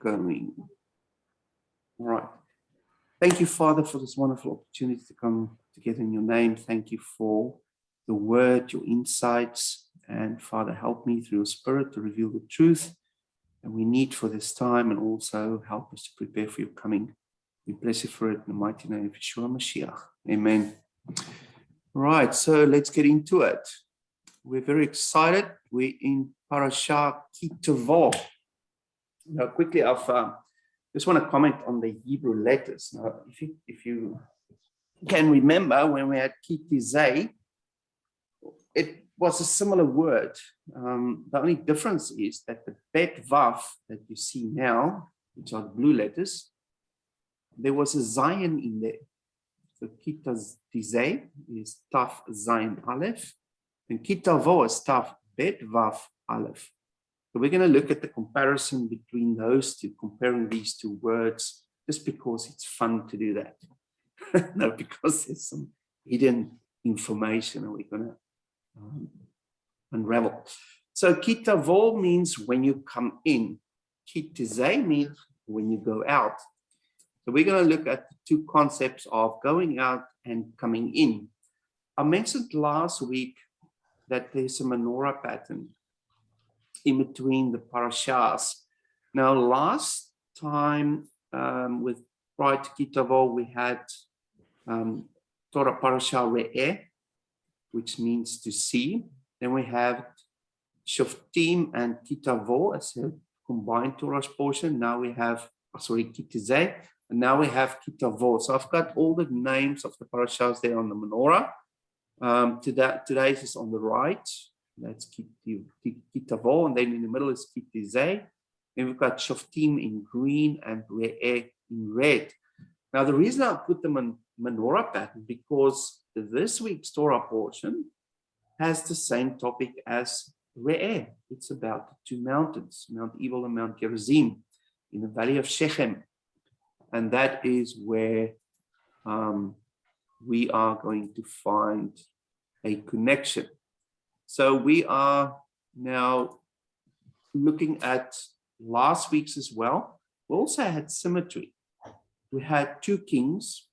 going. All right. Thank you, Father, for this wonderful opportunity to come together in your name. Thank you for the word, your insights, and Father, help me through your spirit to reveal the truth that we need for this time, and also help us to prepare for your coming. We bless you for it in the mighty name of Yeshua Mashiach. Amen. All right, so let's get into it. We're very excited. We're in Parashah Ki Tavo. Now, quickly, I just want to comment on the Hebrew letters. Now, if you can remember, when we had Tizei, it was a similar word. The only difference is that the Bet Vav that you see now, which are blue letters, there was a Zion in there. So Tizei is Taf Zion Aleph, and Ki Tavo is Taf Bet Vav Aleph. So we're going to look at the comparison between those two, comparing these two words, just because it's fun to do that. No, because there's some hidden information and we're going to unravel. So Ki Tavo means when you come in. Ki Tizei means when you go out. So we're going to look at the two concepts of going out and coming in. I mentioned last week that there's a Menorah pattern in between the parashahs. Now, last time with prior to Ki Tavo, we had Torah Parashah Re'eh, which means to see. Then we have Shoftim and Ki Tavo as a combined Torah portion. Now we have, Ki Tizei, and now we have Ki Tavo. So I've got all the names of the parashahs there on the Menorah. Today's is on the right. That's Ki Tavo, and then in the middle is Ki Tizei. Then we've got Shoftim in green and Re'eh in red. Now, the reason I put them on Menorah pattern, because this week's Torah portion has the same topic as Re'eh. It's about the two mountains, Mount Ebal and Mount Gerizim, in the valley of Shechem. And that is where we are going to find a connection. So we are now looking at last week's as well. We also had symmetry. We had two kings,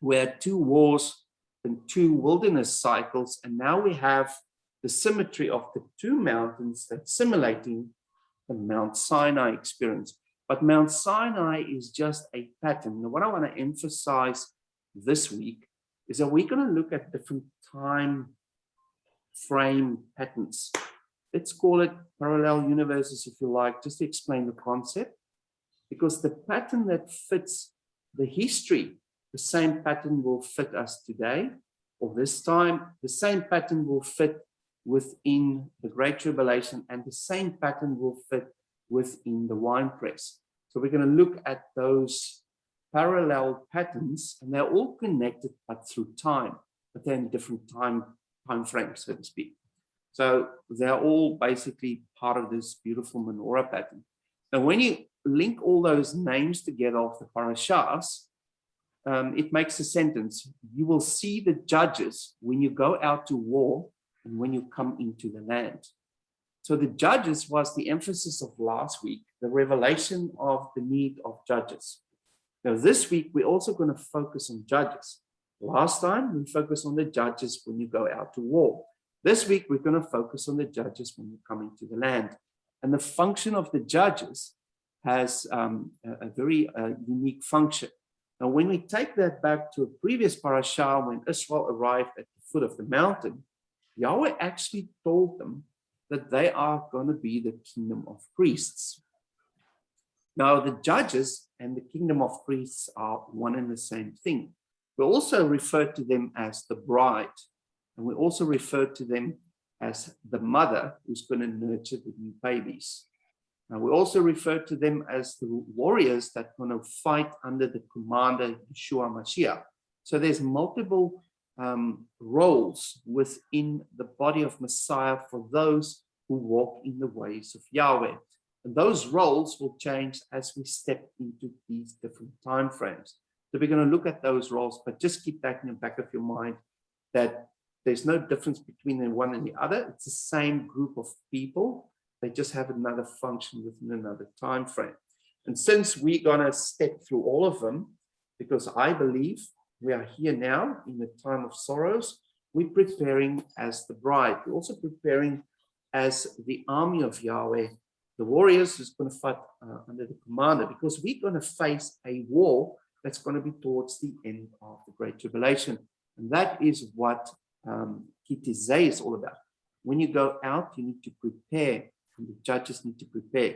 we had two wars and two wilderness cycles, and now we have the symmetry of the two mountains that's simulating the Mount Sinai experience. But Mount Sinai is just a pattern. Now, what I want to emphasize this week is that we're going to look at different time frame patterns. Let's call it parallel universes, if you like, just to explain the concept. Because the pattern that fits the history, the same pattern will fit us today, or this time, the same pattern will fit within the Great Tribulation, and the same pattern will fit within the winepress. So we're going to look at those parallel patterns, and they're all connected but through time, but they're in different time frames, so to speak. So they're all basically part of this beautiful Menorah pattern. Now, when you link all those names together of the parashahs, it makes a sentence. You will see the judges when you go out to war and when you come into the land. So the judges was the emphasis of last week, the revelation of the need of judges. Now, this week, we're also going to focus on judges. Last time, we focused on the judges when you go out to war. This week, we're going to focus on the judges when you come into the land. And the function of the judges has a very unique function. Now, when we take that back to a previous parashah, when Israel arrived at the foot of the mountain, Yahweh actually told them that they are going to be the kingdom of priests. Now, the judges and the kingdom of priests are one and the same thing. We also refer to them as the bride, and we also refer to them as the mother who's going to nurture the new babies. Now, we also refer to them as the warriors that are going to fight under the commander, Yeshua Mashiach. So there's multiple roles within the body of Messiah for those who walk in the ways of Yahweh. And those roles will change as we step into these different time frames. So we're going to look at those roles, but just keep that in the back of your mind that there's no difference between the one and the other. It's the same group of people. They just have another function within another time frame. And since we're going to step through all of them, because I believe we are here now in the time of sorrows, we're preparing as the bride. We're also preparing as the army of Yahweh, the warriors who's going to fight under the commander, because we're going to face a war that's going to be towards the end of the Great Tribulation. And that is what Ki Tizei is all about. When you go out, you need to prepare, and the judges need to prepare.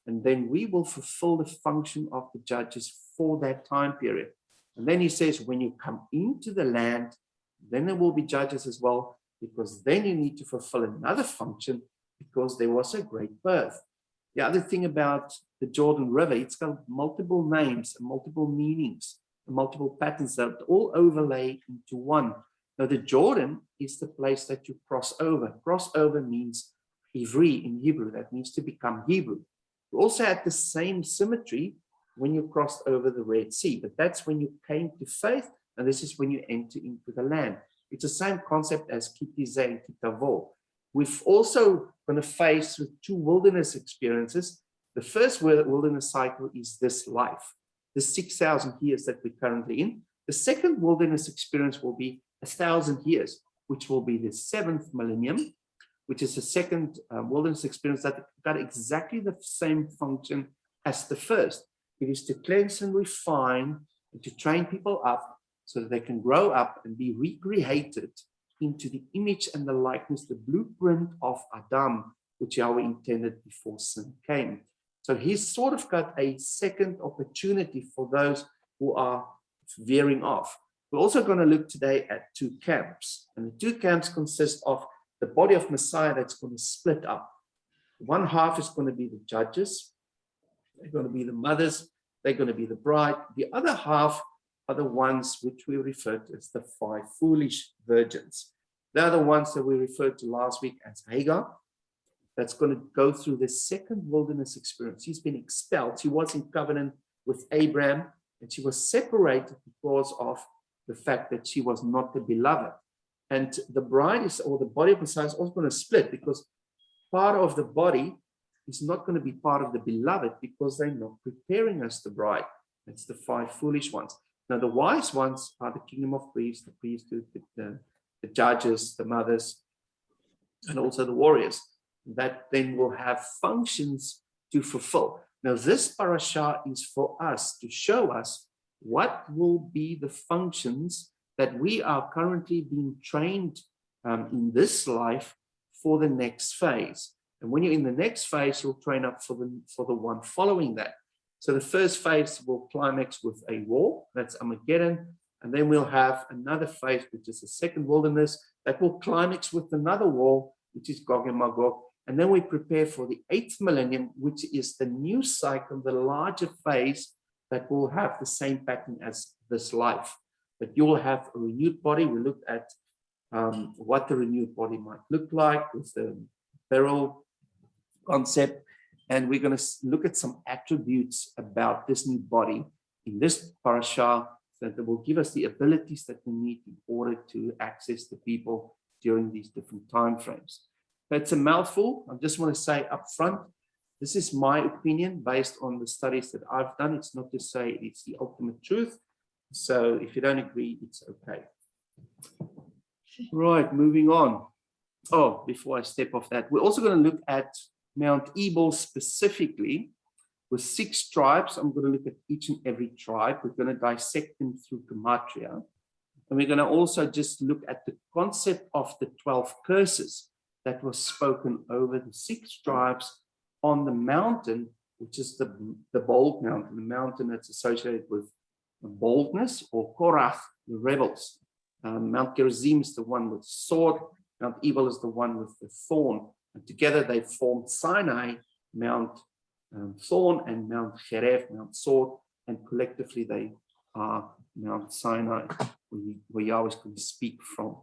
And then we will fulfill the function of the judges for that time period. And then he says, when you come into the land, then there will be judges as well, because then you need to fulfill another function, because there was a great birth. The other thing about the Jordan River, it's got multiple names and multiple meanings and multiple patterns that all overlay into one. Now, the Jordan is the place that you cross over. Cross over means Ivri in Hebrew. That means to become Hebrew. You also had the same symmetry when you crossed over the Red Sea, but that's when you came to faith, and this is when you enter into the land. It's the same concept as Ki Tizei and Ki Tavo. We've also going to face with two wilderness experiences. The first wilderness cycle is this life, the 6,000 years that we're currently in. The second wilderness experience will be 1,000 years, which will be the 7th millennium, which is the second wilderness experience that got exactly the same function as the first. It is to cleanse and refine and to train people up so that they can grow up and be recreated into the image and the likeness, the blueprint of Adam, which Yahweh intended before sin came. So he's sort of got a second opportunity for those who are veering off. We're also going to look today at two camps, and the two camps consist of the body of Messiah that's going to split up. One half is going to be the judges, they're going to be the mothers, they're going to be the bride. The other half are the ones which we refer to as the 5 foolish virgins. They're the ones that we referred to last week as Hagar. That's going to go through the second wilderness experience. She's been expelled. She was in covenant with Abraham, and she was separated because of the fact that she was not the beloved. And the bride is, or the body of Messiah is also going to split, because part of the body is not going to be part of the beloved because they're not preparing us the bride. That's the 5 foolish ones. Now, the wise ones are the kingdom of priests, the priesthood, the judges, the mothers, and also the warriors. That then will have functions to fulfill. Now, this parashah is for us to show us what will be the functions that we are currently being trained in this life for the next phase. And when you're in the next phase, you'll train up for the one following that. So the first phase will climax with a war, that's Armageddon, and then we'll have another phase, which is the second wilderness, that will climax with another war, which is Gog and Magog. And then we prepare for the 8th millennium, which is the new cycle, the larger phase that will have the same pattern as this life. But you'll have a renewed body. We looked at what the renewed body might look like with the beryl concept. And we're going to look at some attributes about this new body in this parashah that will give us the abilities that we need in order to access the people during these different time frames. It's a mouthful. I just want to say up front, this is my opinion based on the studies that I've done. It's not to say it's the ultimate truth. So if you don't agree, it's okay. Right, moving on. Oh, before I step off that, we're also going to look at Mount Ebal specifically with 6 tribes. I'm going to look at each and every tribe. We're going to dissect them through Gematria. And we're going to also just look at the concept of the 12 curses that was spoken over the 6 tribes on the mountain, which is the bold mountain, the mountain that's associated with boldness, or Korach, the rebels. Mount Gerizim is the one with sword. Mount Ebal is the one with the thorn. And together they formed Sinai, Mount Thorn, and Mount Cheref, Mount Sword. And collectively they are Mount Sinai, where Yahweh is going to speak from.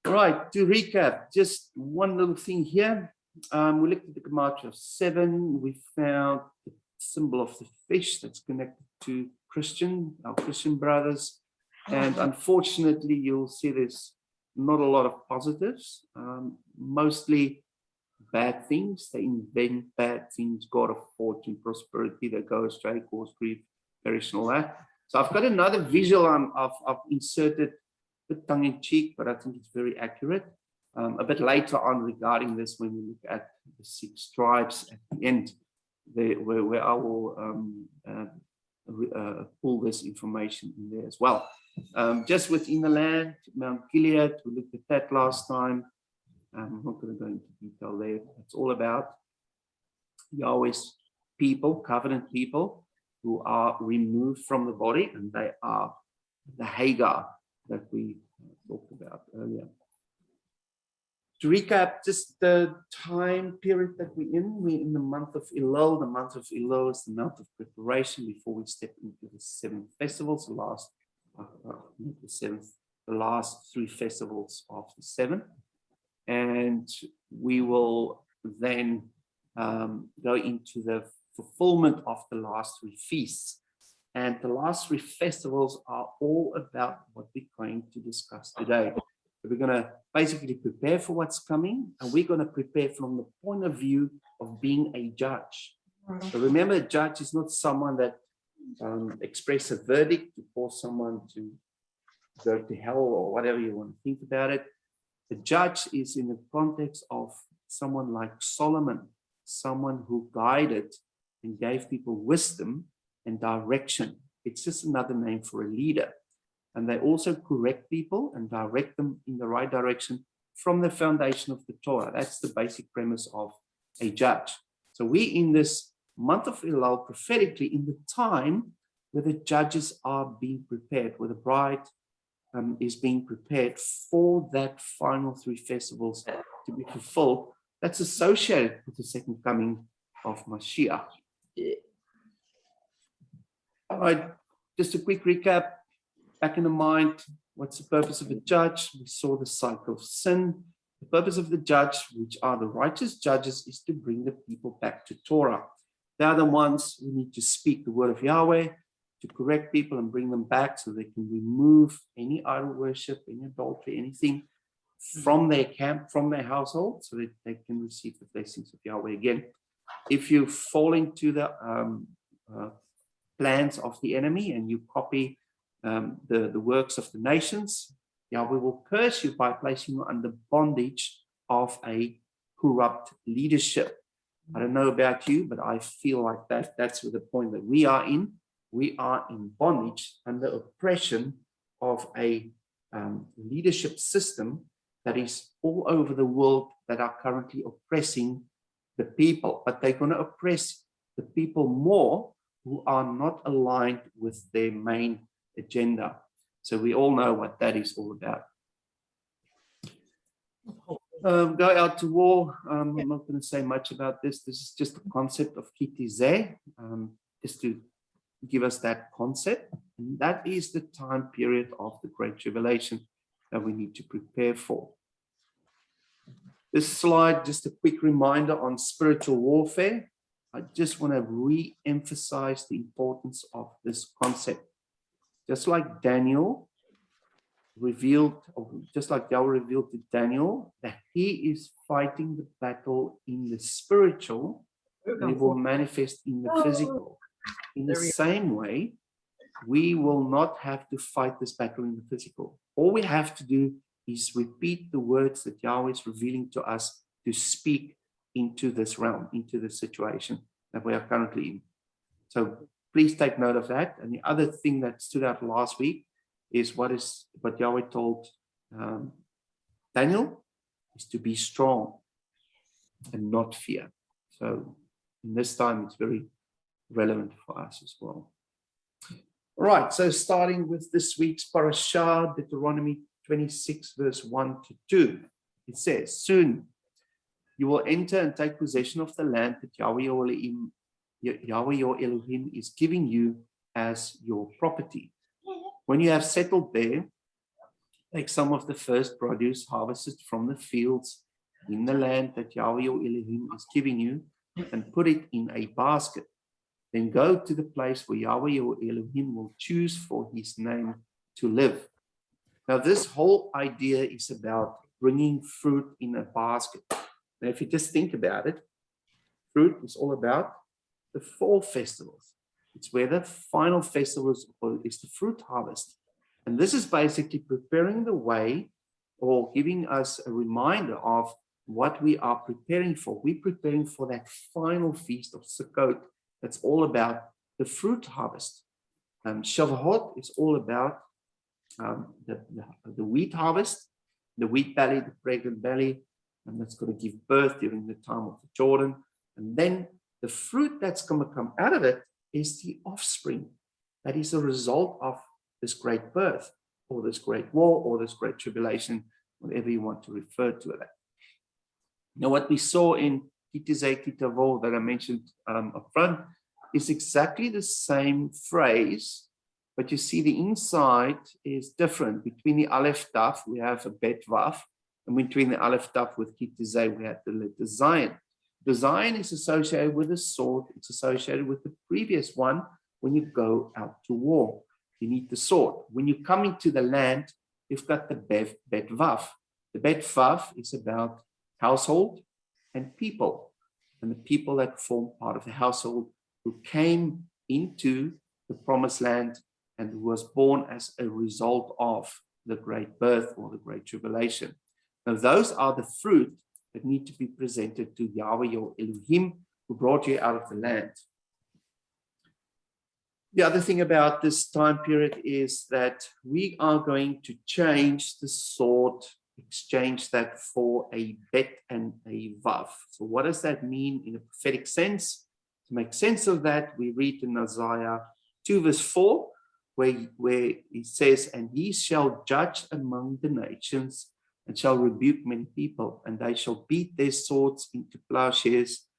Right, to recap, just one little thing here. We looked at the Gematria of 7. We found the symbol of the fish that's connected to our Christian brothers. And unfortunately, you'll see there's not a lot of positives. Mostly bad things. They invent bad things, God of fortune, prosperity, they go astray, cause grief, perish, and all that. So I've got another visual I've inserted, a bit tongue-in-cheek, but I think it's very accurate. A bit later on regarding this, when we look at the 6 tribes at the end, where I will pull this information in there as well. Just within the land, Mount Gilead, we looked at that last time. I'm not going to go into detail there. It's all about Yahweh's people, covenant people, who are removed from the body, and they are the Hagar that we talked about earlier. To recap, just the time period that we're in the month of Elul. The month of Elul is the month of preparation before we step into the 7 festivals, the last, not the 7th, the last 3 festivals of the 7. And we will then go into the fulfillment of the last 3 feasts. And the last 3 festivals are all about what we're going to discuss today. We're going to basically prepare for what's coming, and we're going to prepare from the point of view of being a judge. So remember, a judge is not someone that expresses a verdict to force someone to go to hell or whatever you want to think about it. The judge is in the context of someone like Solomon, someone who guided and gave people wisdom and direction. It's just another name for a leader. And they also correct people and direct them in the right direction from the foundation of the Torah. That's the basic premise of a judge. So we in this month of Elul, prophetically, in the time where the judges are being prepared, where the bride is being prepared for that final 3 festivals to be fulfilled, that's associated with the second coming of Mashiach. All right, just a quick recap. Back in the mind, what's the purpose of a judge? We saw the cycle of sin. The purpose of the judge, which are the righteous judges, is to bring the people back to Torah. They are the ones who need to speak the word of Yahweh, to correct people and bring them back so they can remove any idol worship, any adultery, anything from their camp, from their household, so that they can receive the blessings of Yahweh again. If you fall into the plans of the enemy and you copy the works of the nations, Yahweh will curse you by placing you under bondage of a corrupt leadership. I don't know about you, but I feel like that's the point that we are in. We are in bondage under oppression of a leadership system that is all over the world that are currently oppressing the people, but they're going to oppress the people more who are not aligned with their main agenda. So we all know what that is all about. Go out to war. I'm not going to say much about this. This is just the concept of Tizei, just to give us that concept. And that is the time period of the Great Tribulation that we need to prepare for. This slide, just a quick reminder on spiritual warfare. I just want to re-emphasize the importance of this concept. Just like Daniel revealed, or just like Yahweh revealed to Daniel, that he is fighting the battle in the spiritual, and it will manifest in the physical. In the same way, we will not have to fight this battle in the physical. All we have to do is repeat the words that Yahweh is revealing to us to speak into this realm, into the situation that we are currently in. So please take note of that. And the other thing that stood out last week is what Yahweh told Daniel is to be strong and not fear. So in this time, it's very relevant for us as well. All right, so starting with this week's Parashah, Deuteronomy 26, verse 1 to 2. It says, soon you will enter and take possession of the land that Yahweh your Elohim is giving you as your property. When you have settled there, take some of the first produce harvested from the fields in the land that Yahweh your Elohim is giving you and put it in a basket. Then go to the place where Yahweh your Elohim will choose for his name to live. Now, this whole idea is about bringing fruit in a basket. Now, if you just think about it, fruit is all about the fall festivals. It's where the final festival is the fruit harvest. And this is basically preparing the way or giving us a reminder of what we are preparing for. We're preparing for that final feast of Sukkot. That's all about the fruit harvest. Shavuot is all about the wheat harvest, the wheat belly, the pregnant belly, and that's going to give birth during the time of the Jordan. And then the fruit that's going to come out of it is the offspring. That is a result of this great birth, or this great war, or this great tribulation, whatever you want to refer to it. Now, what we saw in Tizei, Ki Tavo that I mentioned up front is exactly the same phrase, but you see the inside is different. Between the Aleph Taf, we have a Bet Vav, and between the Aleph Taf with Ki Tizei, we have the letter Zion. The Zion is associated with the sword. It's associated with the previous one. When you go out to war, you need the sword. When you come into the land, you've got the Bet Vav. The Bet Vav is about household and people, and the people that form part of the household who came into the promised land and who was born as a result of the great birth or the great tribulation. Now, those are the fruit that need to be presented to Yahweh, your Elohim, who brought you out of the land. The other thing about this time period is that we are going to change the sword, exchange that for a bet and a vav. So what does that mean in a prophetic sense? To make sense of that, we read in Isaiah 2 verse 4, where it says, "And he shall judge among the nations, and shall rebuke many people, and they shall beat their swords into plowshares,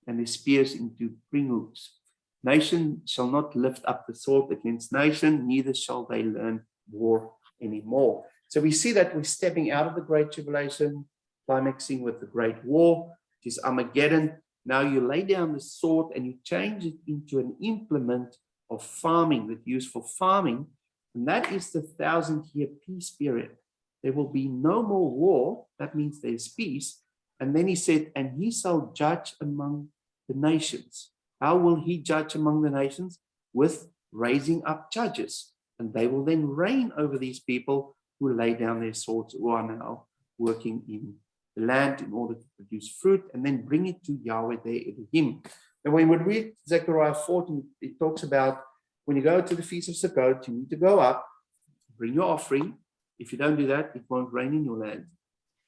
and their spears into pruning hooks. Nation shall not lift up the sword against nation, neither shall they learn war anymore." So we see that we're stepping out of the great tribulation, climaxing with the great war, which is Armageddon. Now you lay down the sword and you change it into an implement of farming that's used for farming, and that is the 1,000-year peace period. There will be no more war. That means there's peace. And then he said, "And he shall judge among the nations." How will he judge among the nations? With raising up judges. And they will then reign over these people who lay down their swords, who are now working in the land in order to produce fruit, and then bring it to Yahweh, their Elohim. And when we read Zechariah 14, it talks about when you go to the Feast of Sukkot, you need to go up, bring your offering. If you don't do that, it won't rain in your land.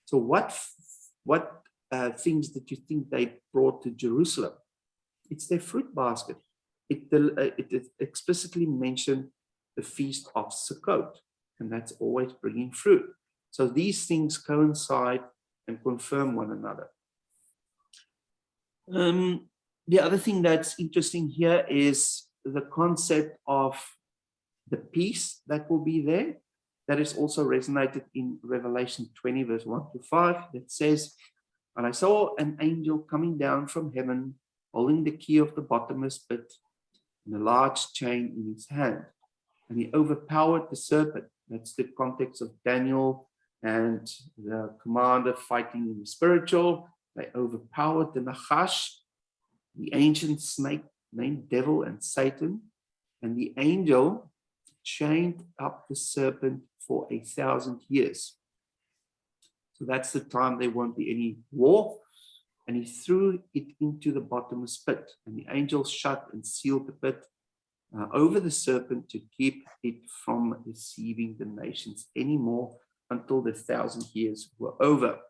So what things did you think they brought to Jerusalem? It's their fruit basket. It explicitly mentioned the Feast of Sukkot, and that's always bringing fruit. So these things coincide and confirm one another. The other thing that's interesting here is the concept of the peace that will be there. That is also resonated in Revelation 20, verse 1 to 5, that says, "And I saw an angel coming down from heaven, holding the key of the bottomless pit and a large chain in his hand. And he overpowered the serpent." That's the context of Daniel and the commander fighting in the spiritual. They overpowered the Nachash, the ancient snake named Devil and Satan, and the angel chained up the serpent for 1,000 years. So that's the time there won't be any war. And he threw it into the bottomless pit. And the angel shut and sealed the pit over the serpent to keep it from deceiving the nations anymore until the 1,000 years were over.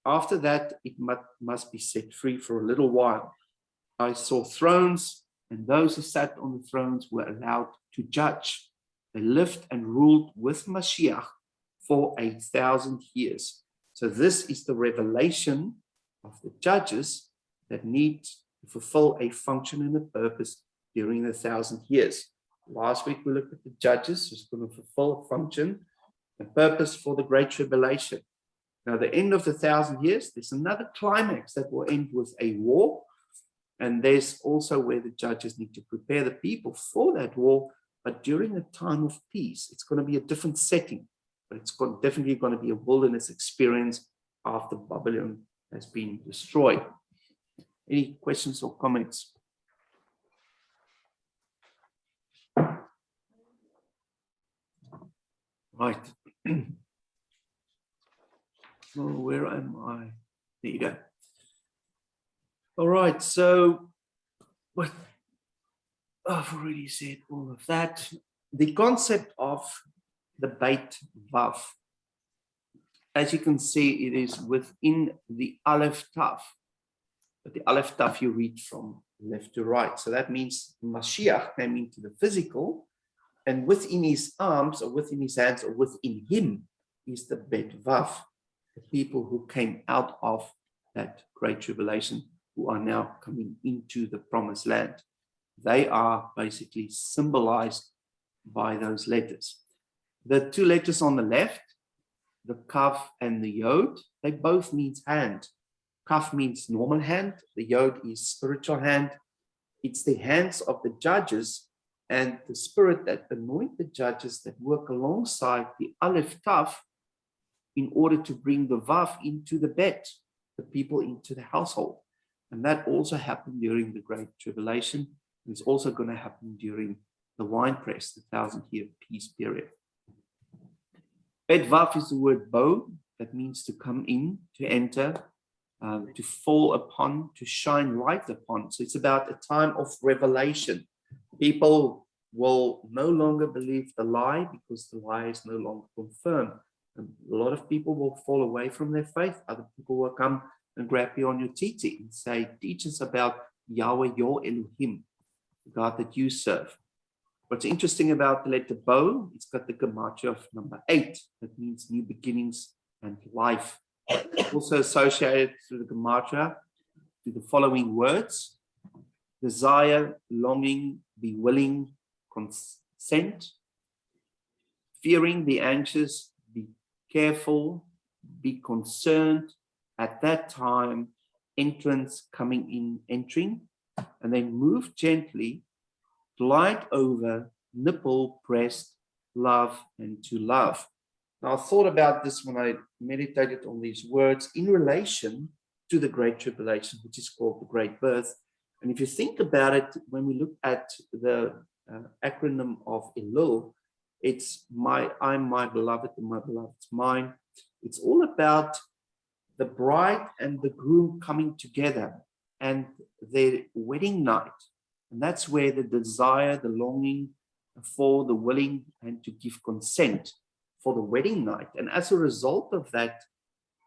After that, it must be set free for a little while. I saw thrones, and those who sat on the thrones were allowed to judge. They lived and ruled with Mashiach for 1,000 years. So this is the revelation of the judges that need to fulfill a function and a purpose during the 1,000 years. Last week we looked at the judges who's going to fulfill a function and purpose for the Great Tribulation. Now, the end of the 1,000 years, there's another climax that will end with a war. And there's also where the judges need to prepare the people for that war. But during a time of peace, it's going to be a different setting. But it's definitely going to be a wilderness experience after Babylon has been destroyed. Any questions or comments? Right. Oh, where am I? There you go. All right, so what I've already said all of that. The concept of the Beit Vav, as you can see, it is within the Aleph Tav. But the Aleph Tav you read from left to right. So that means Mashiach came into the physical, and within his arms, or within his hands, or within him is the Beit Vav, the people who came out of that great tribulation, who are now coming into the promised land. They are basically symbolized by those letters. The two letters on the left, the Kaf and the Yod, they both mean hand. Kaf means normal hand, the Yod is spiritual hand. It's the hands of the judges and the spirit that anoint the judges that work alongside the Aleph Tav in order to bring the Vav into the Bet, the people into the household. And that also happened during the Great Tribulation. It's also going to happen during the winepress, the 1,000-year peace period. Bet Vav is the word bo, that means to come in, to enter, to fall upon, to shine light upon. So it's about a time of revelation. People will no longer believe the lie because the lie is no longer confirmed. And a lot of people will fall away from their faith. Other people will come and grab you on your titi and say, teach us about Yahweh, your Elohim, the God that you serve. What's interesting about the letter Bo, it's got the gematria of number 8. That means new beginnings and life. Also associated through the gematria to the following words: desire, longing, be willing, consent, fearing, be anxious, be careful, be concerned, at that time, entrance, coming in, entering, and then move gently, glide over, nipple, breast, love, and to love. Now, I thought about this when I meditated on these words in relation to the Great Tribulation, which is called the Great Birth. And if you think about it, when we look at the acronym of Elul, it's I'm my beloved and my beloved's mine. It's all about the bride and the groom coming together and their wedding night. And that's where the desire, the longing for the willing and to give consent for the wedding night. And as a result of that,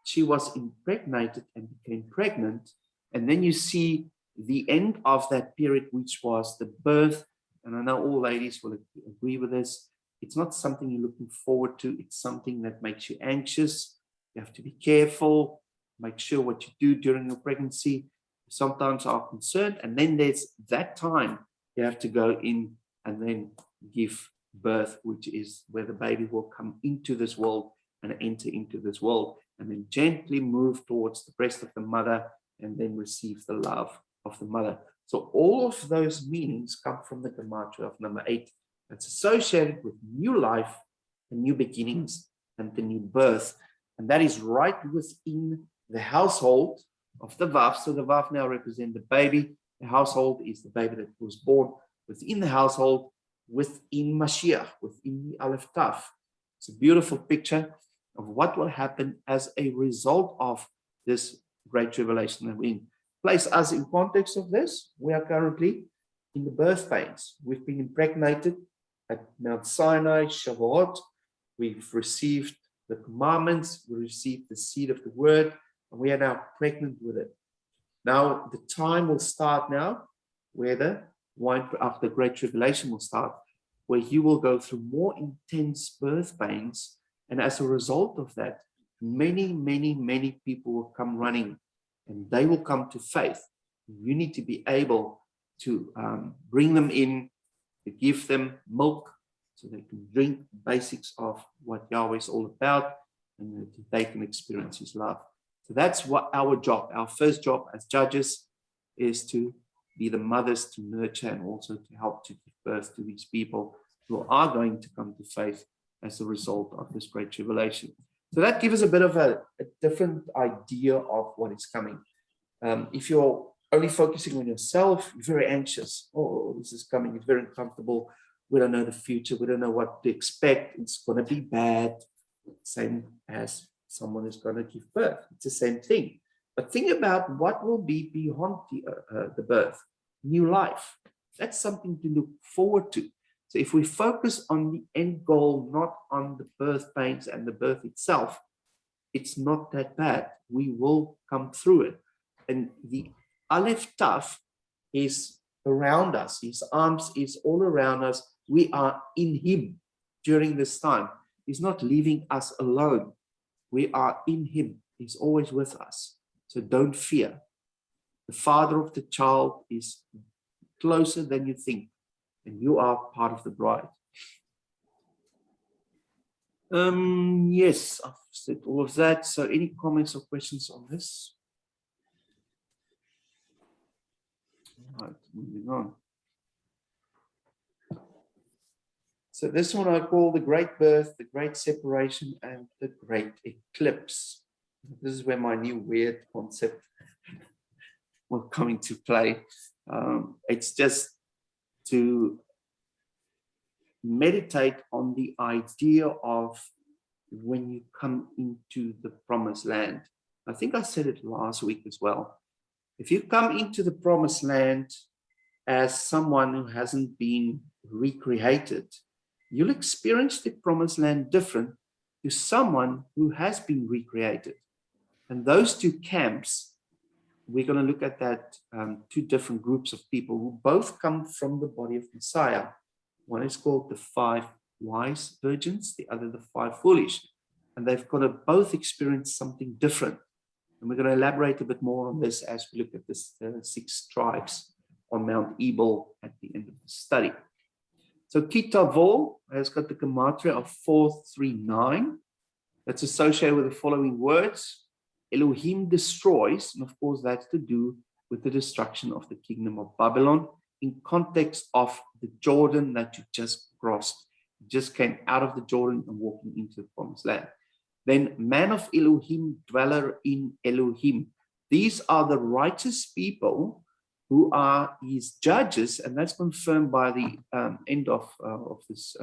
she was impregnated and became pregnant. And then you see the end of that period, which was the birth. And I know all ladies will agree with this. It's not something you're looking forward to. It's something that makes you anxious. You have to be careful, make sure what you do during your pregnancy. Sometimes are concerned. And then there's that time you have to go in and then give birth, which is where the baby will come into this world and enter into this world, and then gently move towards the breast of the mother and then receive the love of the mother. So all of those meanings come from the gematria of number 8. That's associated with new life and new beginnings and the new birth. And that is right within the household of the Vav. So the Vav now represent the baby. The household is the baby that was born within the household, within Mashiach, within the Aleph Tav. It's a beautiful picture of what will happen as a result of this great tribulation that we place us in context of this. We are currently in the birth pains. We've been impregnated at Mount Sinai, Shavuot. We've received the commandments. We received the seed of the word, and we are now pregnant with it. Now, the time will start now where the wine after the great tribulation will start, where you will go through more intense birth pains. And as a result of that, many, many, many people will come running and they will come to faith. You need to be able to bring them in, to give them milk so they can drink the basics of what Yahweh is all about, and that they can experience his love. So that's what our job, our first job as judges, is to be the mothers to nurture and also to help to give birth to these people who are going to come to faith as a result of this great tribulation. So that gives us a bit of a different idea of what is coming. If you're only focusing on yourself, you're very anxious. Oh, this is coming. It's very uncomfortable. We don't know the future. We don't know what to expect. It's going to be bad. Same as someone is going to give birth. It's the same thing. But think about what will be beyond the birth. New life. That's something to look forward to. So if we focus on the end goal, not on the birth pains and the birth itself, it's not that bad. We will come through it. And the Aleph Tav is around us. His arms is all around us. We are in him during this time. He's not leaving us alone. We are in him. He's always with us. So don't fear. The father of the child is closer than you think. And you are part of the bride. Yes, I've said all of that. So any comments or questions on this? All right, moving on. So this one I call the great birth, the great separation, and the great eclipse. This is where my new weird concept will come into play. It's just to meditate on the idea of when you come into the promised land. I think I said it last week as well. If you come into the promised land as someone who hasn't been recreated, you'll experience the promised land different to someone who has been recreated. And those two camps, we're going to look at that, two different groups of people who both come from the body of Messiah. One is called the 5 wise virgins, the other the 5 foolish. And they've got to both experience something different. And we're going to elaborate a bit more on this as we look at this 6 tribes on Mount Ebal at the end of the study. So Ki Tavo has got the gematria of 439. That's associated with the following words. Elohim destroys, and of course that's to do with the destruction of the kingdom of Babylon in context of the Jordan that you just crossed. You just came out of the Jordan and walking into the promised land. Then man of Elohim, dweller in Elohim. These are the righteous people who are his judges, and that's confirmed by the end of this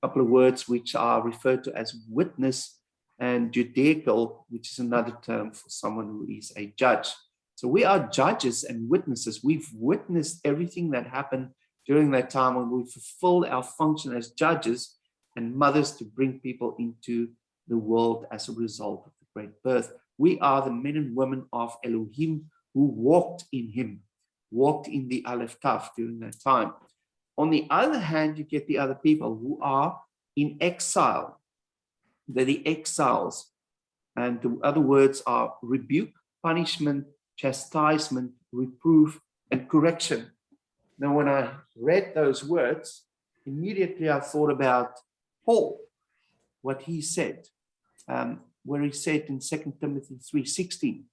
couple of words which are referred to as witness and judicial, which is another term for someone who is a judge. So we are judges and witnesses. We've witnessed everything that happened during that time when we fulfilled our function as judges and mothers to bring people into the world as a result of the great birth. We are the men and women of Elohim who walked in him, walked in the Aleph Tav during that time. On the other hand, you get the other people who are in exile. They're the exiles. And the other words are rebuke, punishment, chastisement, reproof, and correction. Now, when I read those words, immediately I thought about Paul, what he said, where he said in 2 Timothy 3:16,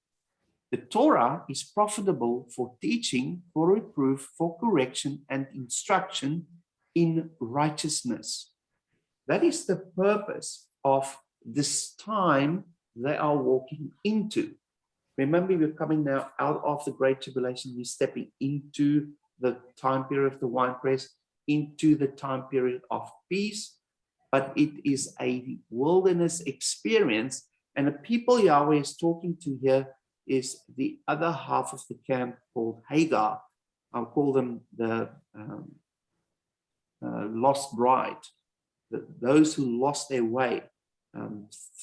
the Torah is profitable for teaching, for reproof, for correction, and instruction in righteousness. That is the purpose of this time they are walking into. Remember, we're coming now out of the Great Tribulation. We're stepping into the time period of the winepress, into the time period of peace. But it is a wilderness experience. And the people Yahweh is talking to here is the other half of the camp called Hagar. I'll call them the lost bride. Those who lost their way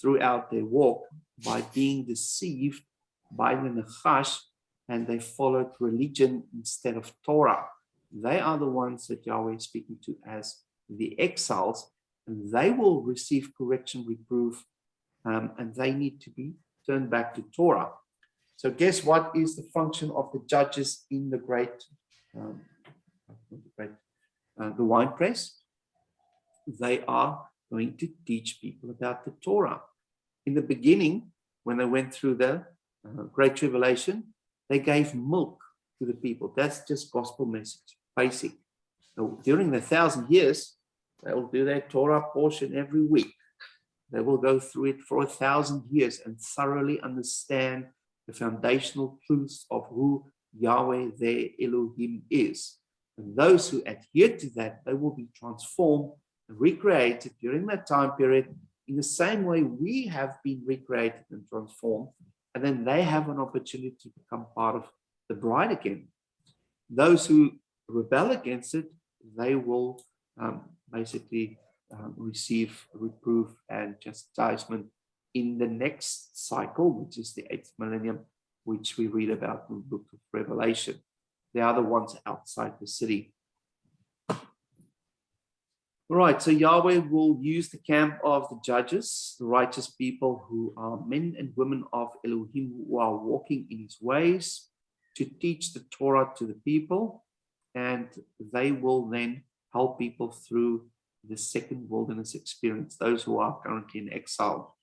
throughout their walk by being deceived by the Nachash, and they followed religion instead of Torah. They are the ones that Yahweh is speaking to as the exiles, and they will receive correction, reproof, and they need to be turned back to Torah. So guess what is the function of the judges in the the winepress? They are going to teach people about the Torah. In the beginning, when they went through the Great Tribulation, they gave milk to the people. That's just gospel message, basic. So during the 1,000 years, they will do their Torah portion every week. They will go through it for 1,000 years and thoroughly understand the foundational truths of who Yahweh their Elohim is. And those who adhere to that, they will be transformed and recreated during that time period in the same way we have been recreated and transformed. And then they have an opportunity to become part of the bride again. Those who rebel against it, they will basically receive reproof and chastisement in the next cycle, which is the 8th millennium, which we read about in the book of Revelation. They are the ones outside the city. All right, so Yahweh will use the camp of the judges, the righteous people who are men and women of Elohim who are walking in his ways, to teach the Torah to the people, and they will then help people through the second wilderness experience, those who are currently in exile.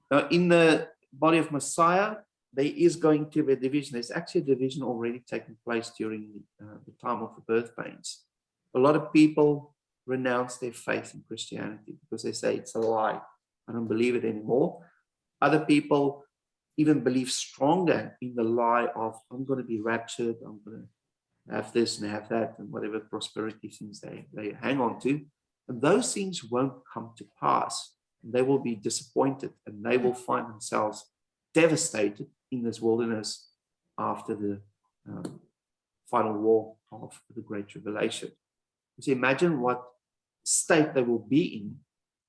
Now, in the body of Messiah, there is going to be a division. There's actually a division already taking place during the time of the birth pains. A lot of people renounce their faith in Christianity because they say it's a lie. I don't believe it anymore. Other people even believe stronger in the lie of, I'm going to be raptured, I'm going to have this and have that, and whatever prosperity things they hang on to. And those things won't come to pass. They will be disappointed, and they will find themselves devastated in this wilderness after the final war of the Great Tribulation. So imagine what state they will be in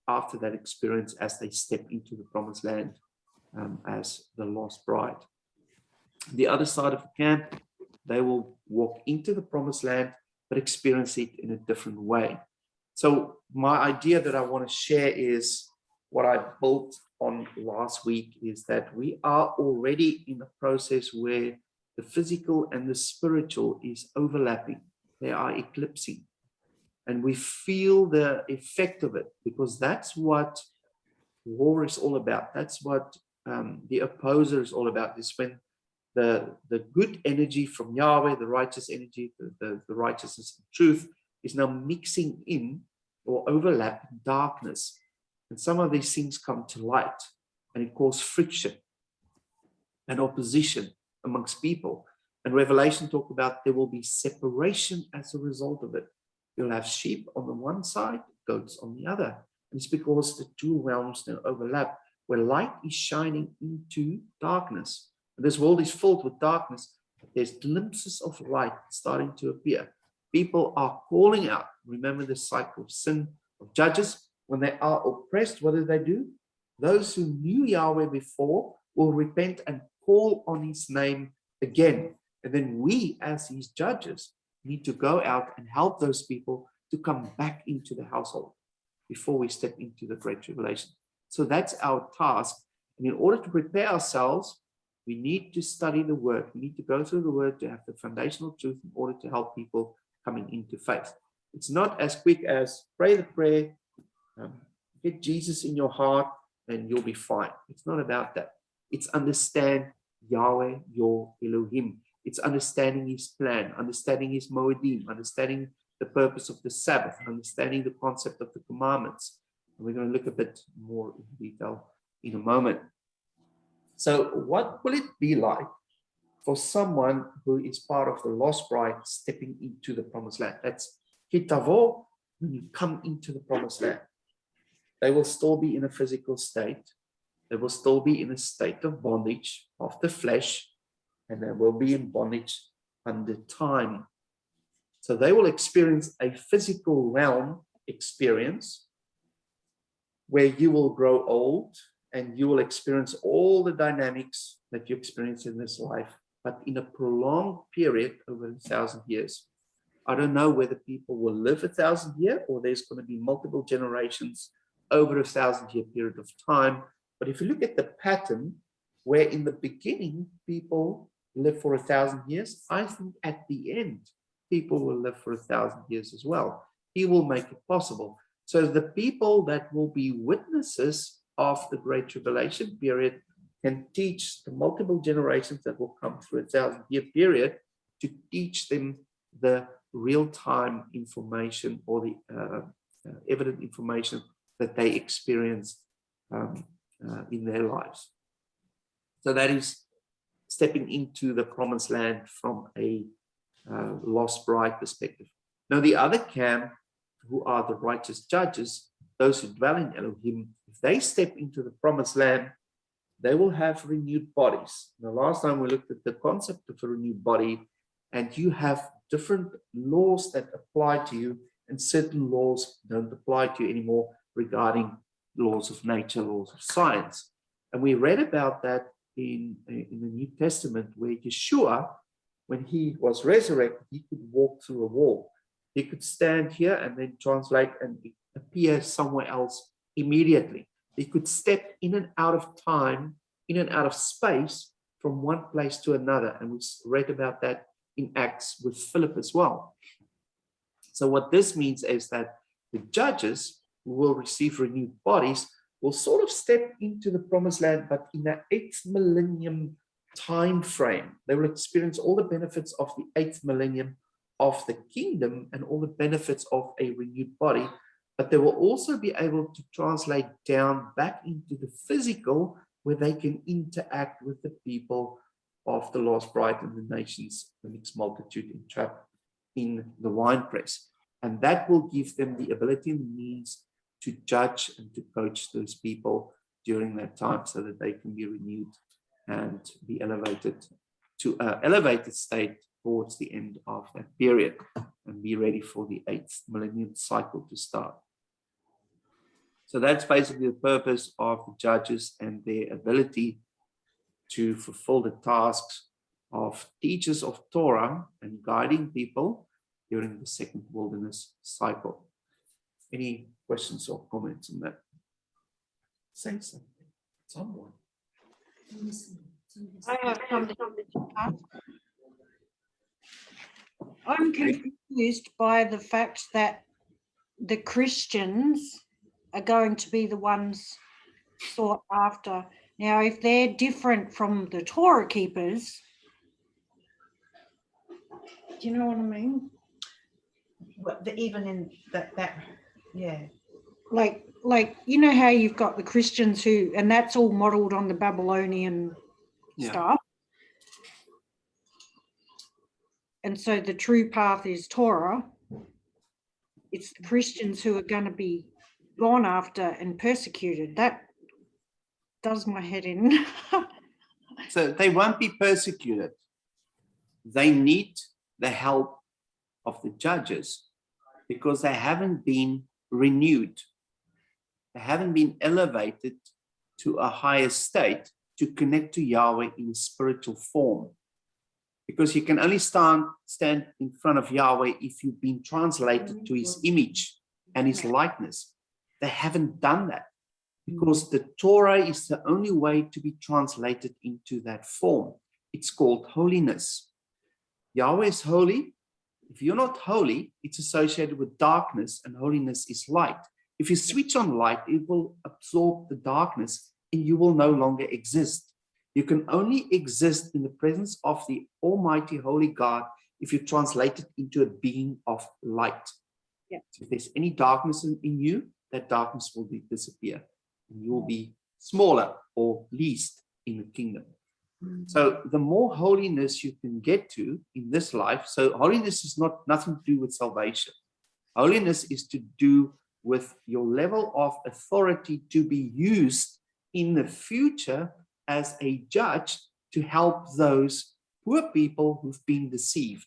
after that experience as they step into the promised land as the lost bride. The other side of the camp, they will walk into the promised land, but experience it in a different way. So my idea that I want to share is what I built on last week, is that we are already in a process where the physical and the spiritual is overlapping. They are eclipsing. And we feel the effect of it, because that's what war is all about. That's what the opposer is all about, is when the good energy from Yahweh, the righteous energy, the righteousness and truth is now mixing in or overlapping darkness. And some of these things come to light, and it causes friction and opposition amongst people. And Revelation talk about there will be separation as a result of it. You'll have sheep on the one side, goats on the other. And it's because the two realms now overlap, where light is shining into darkness. And this world is filled with darkness, but there's glimpses of light starting to appear. People are calling out. Remember the cycle of sin, of judges. When they are oppressed, what do? Those who knew Yahweh before will repent and call on his name again. And then we, as his judges, need to go out and help those people to come back into the household before we step into the Great Tribulation. So that's our task. And in order to prepare ourselves, we need to study the Word. We need to go through the Word to have the foundational truth in order to help people coming into faith. It's not as quick as pray the prayer, get Jesus in your heart, and you'll be fine. It's not about that. It's understand Yahweh, your Elohim. It's understanding his plan, understanding his Moedim, understanding the purpose of the Sabbath, understanding the concept of the commandments. And we're going to look a bit more in detail in a moment. So what will it be like for someone who is part of the lost bride stepping into the promised land? That's Ki Tavo, when you come into the promised land. They will still be in a physical state. They will still be in a state of bondage of the flesh, and they will be in bondage under time. So they will experience a physical realm experience where you will grow old and you will experience all the dynamics that you experience in this life, but in a prolonged period over 1,000 years. I don't know whether people will live 1,000 years or there's going to be multiple generations over 1,000-year period of time. But if you look at the pattern, where in the beginning people live for 1,000 years, I think at the end people will live for 1,000 years as well. He will make it possible. So the people that will be witnesses of the Great Tribulation period can teach the multiple generations that will come through 1,000-year period to teach them the real-time information or the evident information that they experienced in their lives. So that is stepping into the promised land from a lost bride perspective. Now, the other camp, who are the righteous judges, those who dwell in Elohim, if they step into the promised land, they will have renewed bodies. Now, last time we looked at the concept of a renewed body, and you have different laws that apply to you, and certain laws don't apply to you anymore regarding laws of nature, laws of science. And we read about that in the New Testament, where Yeshua, when he was resurrected, he could walk through a wall. He could stand here and then translate and appear somewhere else immediately. He could step in and out of time, in and out of space, from one place to another. And we read about that in Acts with Philip as well. So what this means is that the judges who will receive renewed bodies will sort of step into the promised land, but in the 8th millennium time frame. They will experience all the benefits of the 8th millennium of the kingdom and all the benefits of a renewed body, but they will also be able to translate down back into the physical, where they can interact with the people of the lost bride and the nations, the mixed multitude entrapped in the winepress. And that will give them the ability and the means to judge and to coach those people during that time, so that they can be renewed and be elevated to an elevated state towards the end of that period and be ready for the 8th millennium cycle to start. So that's basically the purpose of the judges and their ability to fulfill the tasks of teachers of Torah and guiding people during the second wilderness cycle. Any questions or comments on that? Say something. Someone. I have something to ask. I'm confused by the fact that the Christians are going to be the ones sought after. Now, if they're different from the Torah keepers, do you know what I mean? Even in that, yeah. Like you know how you've got the Christians who, and that's all modeled on the Babylonian stuff. And so the true path is Torah. It's the Christians who are going to be gone after and persecuted. That does my head in. So they won't be persecuted. They need the help of the judges because they haven't been renewed. They haven't been elevated to a higher state to connect to Yahweh in a spiritual form. Because you can only stand in front of Yahweh if you've been translated to his image and his likeness. They haven't done that because the Torah is the only way to be translated into that form. It's called holiness. Yahweh is holy. If you're not holy, it's associated with darkness, and holiness is light. If you switch on light, it will absorb the darkness and you will no longer exist. You can only exist in the presence of the Almighty Holy God if you translate it into a being of light. Yeah. So if there's any darkness in you, that darkness will disappear and you will be smaller or least in the kingdom. So the more holiness you can get to in this life, so holiness is nothing to do with salvation. Holiness is to do with your level of authority to be used in the future as a judge to help those poor people who've been deceived.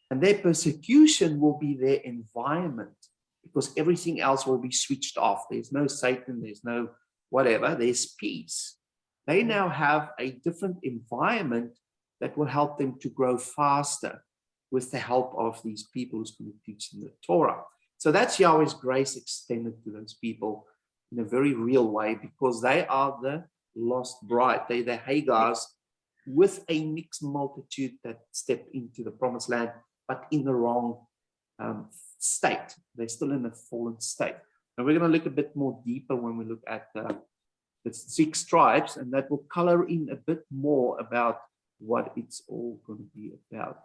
And their persecution will be their environment because everything else will be switched off. There's no Satan, there's no whatever, there's peace. They now have a different environment that will help them to grow faster with the help of these people who's going to teach them the Torah. So that's Yahweh's grace extended to those people in a very real way because they are the lost bride. They're the Hagars with a mixed multitude that stepped into the promised land, but in the wrong state. They're still in a fallen state. And we're going to look a bit more deeper when we look at the 6 tribes, and that will color in a bit more about what it's all going to be about.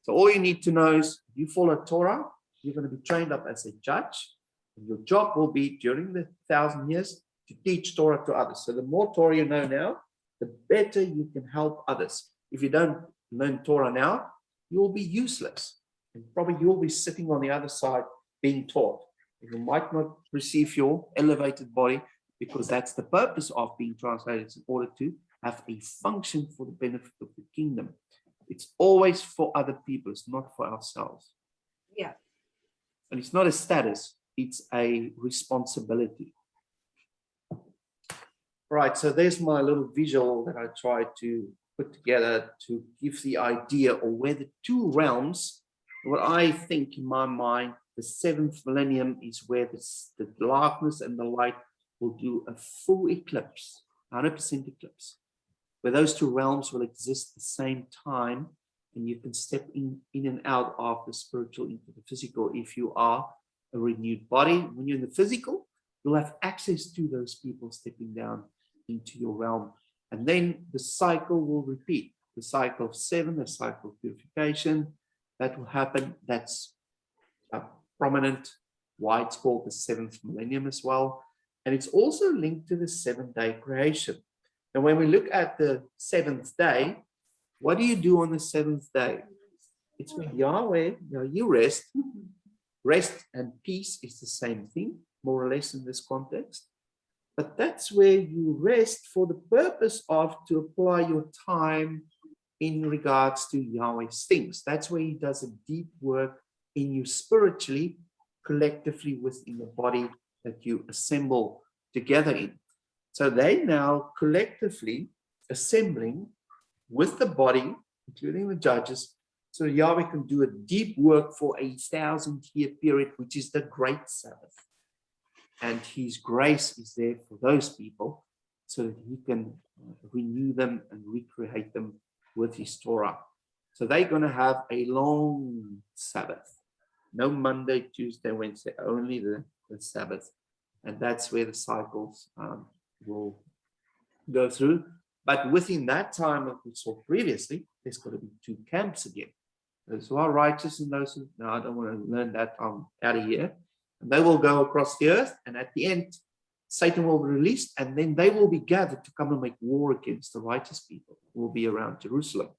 So all you need to know is if you follow Torah, you're going to be trained up as a judge, and your job will be during the 1,000 years to teach Torah to others. So the more Torah you know now, the better you can help others. If you don't learn Torah now, you'll be useless. And probably you'll be sitting on the other side being taught. You might not receive your elevated body, because that's the purpose of being translated, in order to have a function for the benefit of the kingdom. It's always for other people, it's not for ourselves. Yeah. And it's not a status, it's a responsibility. Right, so there's my little visual that I tried to put together to give the idea of where the two realms, what I think in my mind, the seventh millennium is where the darkness and the light will do a full eclipse, 100% eclipse, where those two realms will exist at the same time, and you can step in and out of the spiritual into the physical. If you are a renewed body, when you're in the physical, you'll have access to those people stepping down into your realm. And then the cycle will repeat. The cycle of 7, the cycle of purification, that will happen. That's prominent, why it's called the seventh millennium as well. And it's also linked to the 7-day creation. And when we look at the 7th day, what do you do on the 7th day? It's when Yahweh, you rest. Rest and peace is the same thing, more or less in this context. But that's where you rest for the purpose of to apply your time in regards to Yahweh's things. That's where he does a deep work in you spiritually, collectively within the body that you assemble together in. So they now collectively assembling with the body, including the judges, so Yahweh can do a deep work for a 1,000-year period, which is the great Sabbath. And his grace is there for those people so that he can renew them and recreate them with his Torah. So they're going to have a long Sabbath. No Monday, Tuesday, Wednesday, only the Sabbath. And that's where the cycles will go through. But within that time that we saw previously, there's got to be 2 camps again. Those who are righteous and those who, no, I don't want to learn that, I'm out of here. And they will go across the earth, and at the end, Satan will be released, and then they will be gathered to come and make war against the righteous people who will be around Jerusalem.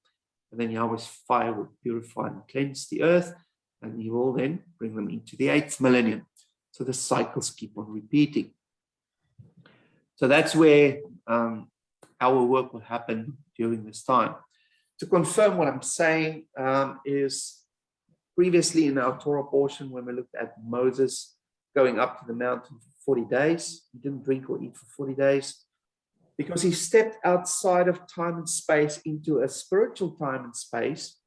And then Yahweh's fire will purify and cleanse the earth, and he will then bring them into the 8th millennium. So the cycles keep on repeating. So that's where our work will happen during this time. To confirm what I'm saying is previously in our Torah portion, when we looked at Moses going up to the mountain for 40 days, he didn't drink or eat for 40 days because he stepped outside of time and space into a spiritual time and space,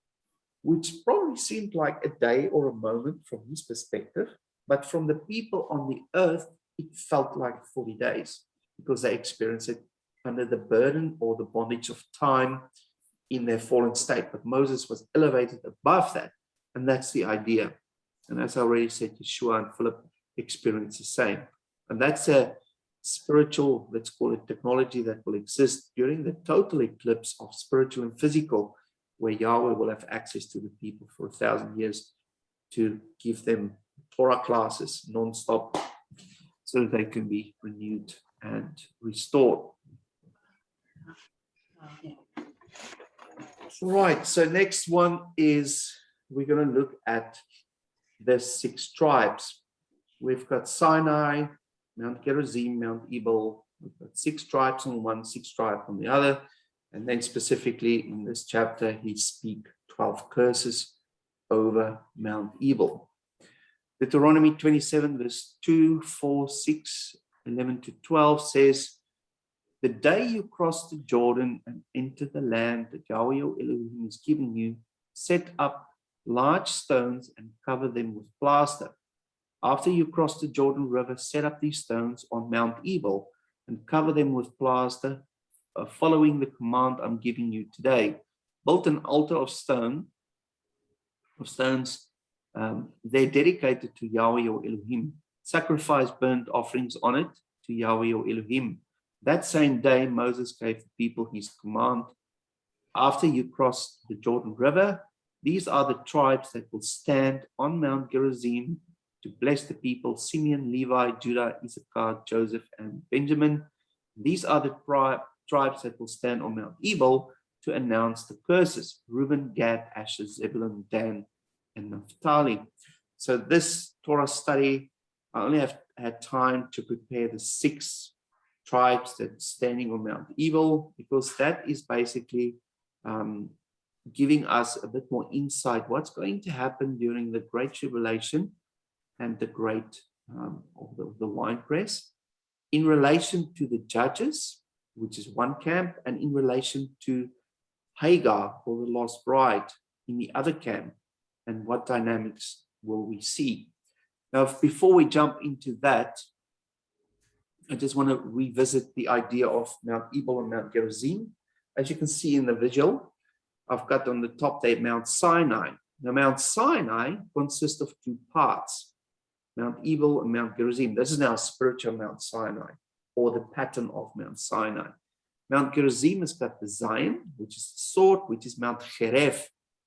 which probably seemed like a day or a moment from his perspective, but from the people on the earth, it felt like 40 days because they experienced it under the burden or the bondage of time in their fallen state. But Moses was elevated above that, and that's the idea. And as I already said, Yeshua and Philip experienced the same. And that's a spiritual, let's call it technology, that will exist during the total eclipse of spiritual and physical, where Yahweh will have access to the people for 1,000 years to give them Torah classes non-stop so that they can be renewed and restored. Right, so next one is we're going to look at the 6 tribes. We've got Sinai, Mount Gerizim, Mount Ebal. We've got 6 tribes on one, 6 tribes on the other. And then specifically in this chapter, he speaks 12 curses over Mount Ebal. Deuteronomy 27, verse 2, 4, 6, 11 to 12 says, "The day you cross the Jordan and enter the land that Yahweh your Elohim is giving you, set up large stones and cover them with plaster. After you cross the Jordan River, set up these stones on Mount Ebal and cover them with plaster, following the command I'm giving you today. Build an altar of stones. They're dedicated to Yahweh your Elohim. Sacrifice burnt offerings on it to Yahweh your Elohim. That same day, Moses gave the people his command. After you cross the Jordan River, these are the tribes that will stand on Mount Gerizim to bless the people, Simeon, Levi, Judah, Issachar, Joseph, and Benjamin. These are the tribes that will stand on Mount Ebal to announce the curses: Reuben, Gad, Asher, Zebulun, Dan, and Naphtali. So this Torah study, I only have had time to prepare the 6 tribes that's standing on Mount Ebal, because that is basically giving us a bit more insight what's going to happen during the Great Tribulation and the Great of the winepress, in relation to the judges, which is one camp, and in relation to Hagar, or the lost bride, in the other camp, and what dynamics will we see. Now, before we jump into that, I just want to revisit the idea of Mount Ebal and Mount Gerizim. As you can see in the visual, I've got on the top there Mount Sinai. Now, Mount Sinai consists of 2 parts, Mount Ebal and Mount Gerizim. This is now spiritual Mount Sinai, or the pattern of Mount Sinai. Mount Gerizim has got the Zion, which is the sword, which is Mount Cheref,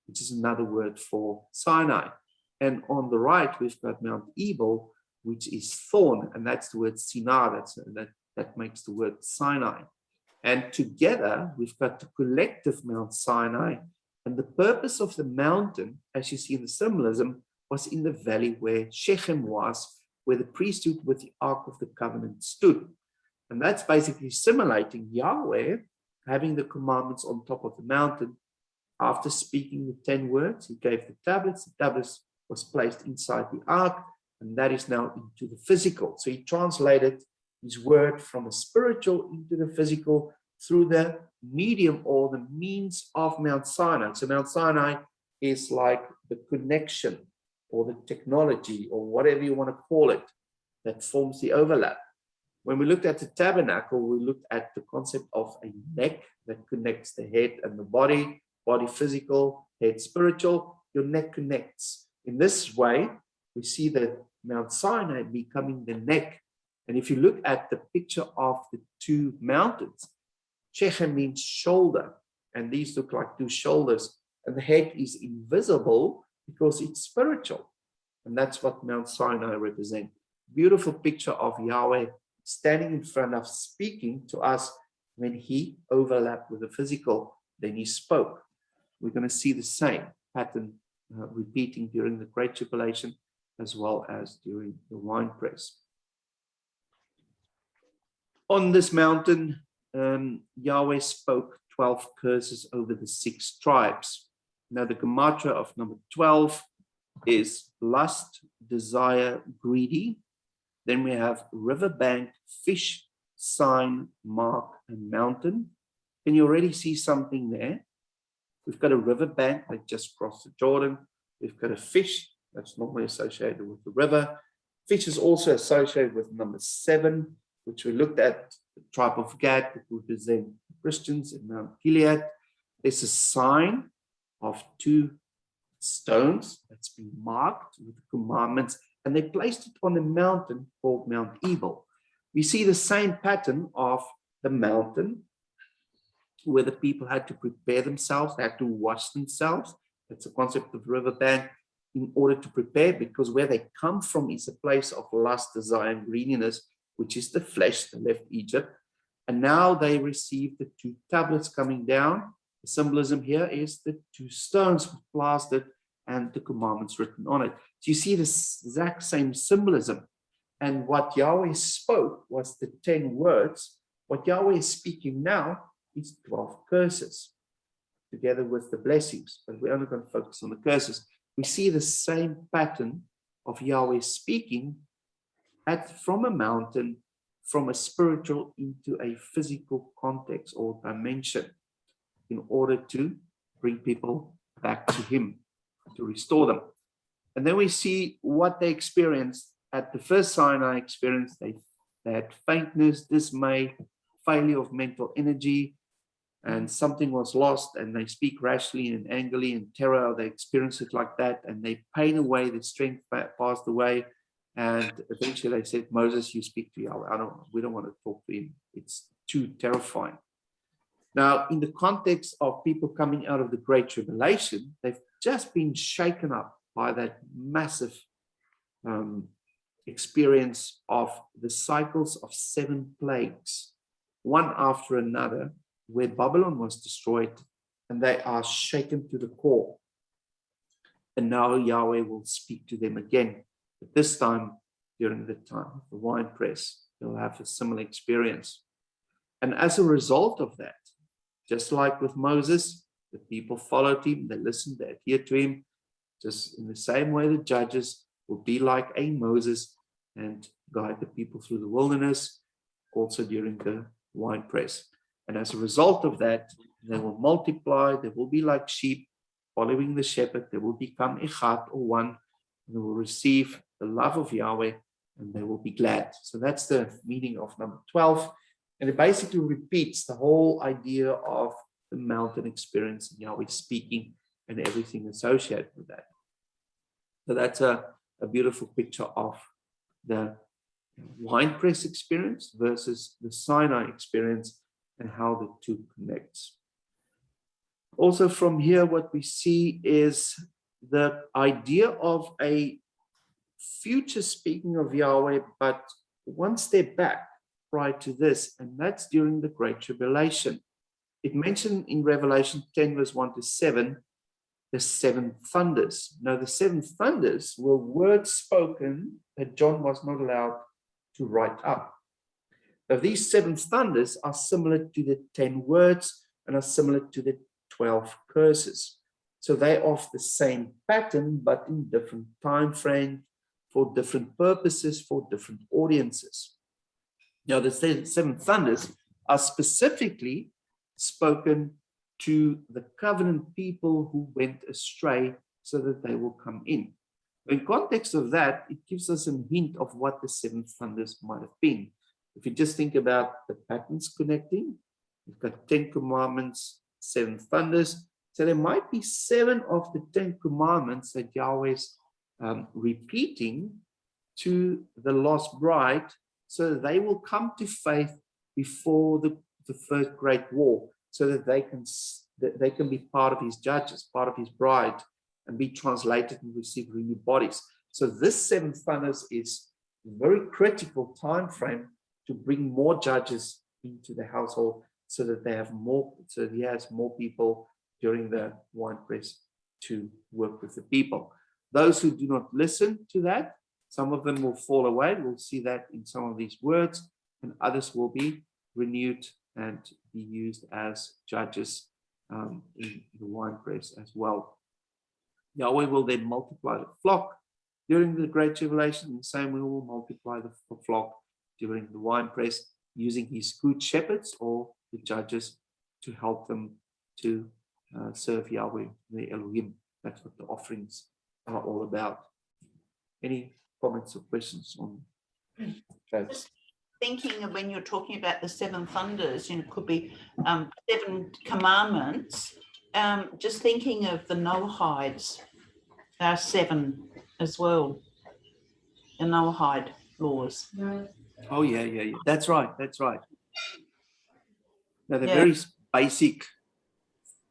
which is another word for Sinai. And on the right, we've got Mount Ebal, which is thorn, and that's the word Sinai. That makes the word Sinai. And together, we've got the collective Mount Sinai. And the purpose of the mountain, as you see in the symbolism, was in the valley where Shechem was, where the priesthood with the Ark of the Covenant stood. And that's basically simulating Yahweh having the commandments on top of the mountain. After speaking the 10 words, he gave the tablets. The tablets was placed inside the ark, and that is now into the physical. So he translated his word from a spiritual into the physical through the medium or the means of Mount Sinai. So Mount Sinai is like the connection or the technology or whatever you want to call it that forms the overlap. When we looked at the tabernacle, we looked at the concept of a neck that connects the head and the body physical, head spiritual, your neck connects. In this way, we see that Mount Sinai becoming the neck. And if you look at the picture of the 2 mountains, Shechem means shoulder, and these look like 2 shoulders, and the head is invisible because it's spiritual. And that's what Mount Sinai represents. Beautiful picture of Yahweh standing in front of, speaking to us. When he overlapped with the physical, then he spoke. We're going to see the same pattern repeating during the Great Tribulation as well as during the winepress. On this mountain, Yahweh spoke 12 curses over the 6 tribes. Now, the gematria of number 12 is lust, desire, greedy. Then we have riverbank, fish, sign, mark, and mountain. Can you already see something there? We've got a riverbank that just crossed the Jordan. We've got a fish that's normally associated with the river. Fish is also associated with number 7, which we looked at, the tribe of Gad, that represent Christians in Mount Gilead. There's a sign of 2 stones that's been marked with the commandments, and they placed it on a mountain called Mount Ebal. We see the same pattern of the mountain where the people had to prepare themselves, they had to wash themselves. That's the concept of riverbank, in order to prepare, because where they come from is a place of lust, desire, and greediness, which is the flesh that left Egypt. And now they receive the 2 tablets coming down. The symbolism here is the 2 stones plastered and the commandments written on it. So you see this exact same symbolism. And what Yahweh spoke was the 10 words. What Yahweh is speaking now is 12 curses, together with the blessings. But we're only going to focus on the curses. We see the same pattern of Yahweh speaking from a mountain, from a spiritual into a physical context or dimension, in order to bring people back to him, to restore them. And then we see what they experienced at the first Sinai experience. They had faintness, dismay, failure of mental energy, and something was lost, and they speak rashly and angrily in terror. They experience it like that, and they pain away, the strength passed away. And eventually they said, Moses, you speak to Yahweh. We don't want to talk to him. It's too terrifying. Now, in the context of people coming out of the Great Tribulation, they've just been shaken up by that massive experience of the cycles of 7 plagues, one after another, where Babylon was destroyed and they are shaken to the core. And now Yahweh will speak to them again, but this time during the time of the winepress. They'll have a similar experience. And as a result of that, just like with Moses, the people followed him, they listened, they adhered to him. Just in the same way, the judges will be like a Moses and guide the people through the wilderness, also during the winepress. And as a result of that, they will multiply, they will be like sheep following the shepherd, they will become echad, or one, and they will receive the love of Yahweh, and they will be glad. So that's the meaning of number 12. And it basically repeats the whole idea of the mountain experience, and Yahweh speaking and everything associated with that. So that's a beautiful picture of the winepress experience versus the Sinai experience and how the two connects. Also from here, what we see is the idea of a future speaking of Yahweh, but one step back prior to this, and that's during the Great Tribulation. It mentioned in Revelation 10, verse 1 to 7, the 7 thunders. Now, the 7 thunders were words spoken that John was not allowed to write up. Now, these 7 thunders are similar to the 10 words and are similar to the 12 curses. So they are of the same pattern, but in different time frame, for different purposes, for different audiences. Now, the 7 thunders are specifically spoken to the covenant people who went astray so that they will come in. In context of that, it gives us a hint of what the 7 thunders might have been. If you just think about the patterns connecting, you've got 10 commandments, 7 thunders. So there might be 7 of the 10 commandments that Yahweh's repeating to the lost bride, so that they will come to faith before the first great war, so that they can be part of his judges, part of his bride, and be translated and receive renewed bodies. So this 7 thunders is a very critical time frame to bring more judges into the household, so that they have more, so he has more people during the winepress to work with the people. Those who do not listen to that, some of them will fall away. We'll see that in some of these words, and others will be renewed and be used as judges in the winepress as well. Yahweh will then multiply the flock during the Great Tribulation. The same way will multiply the flock during the winepress, using his good shepherds or the judges to help them to serve Yahweh, the Elohim. That's what the offerings are all about. Any comments or questions on that? Just thinking of when you're talking about the 7 thunders, it could be 7 commandments. Just thinking of the Noahides, there are 7 as well, the Noahide laws. Oh, yeah. That's right. Now, they're very basic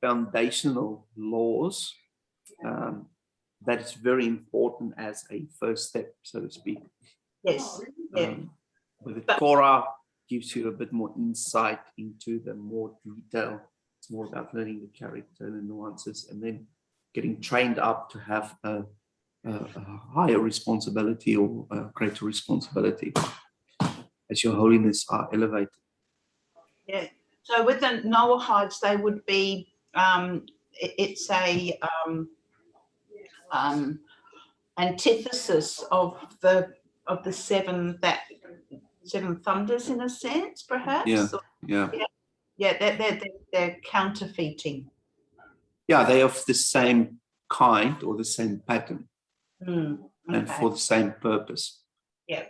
foundational laws that is very important as a first step, so to speak. Yes. With the Torah gives you a bit more insight into the more detail. It's more about learning the character and the nuances, and then getting trained up to have a higher responsibility or a greater responsibility as your holiness are elevated. Yeah. So with the Noahides, they would be it's a antithesis of the 7 thunders, in a sense, perhaps. They're counterfeiting. Yeah, they're of the same kind or the same pattern, and for the same purpose. Yeah.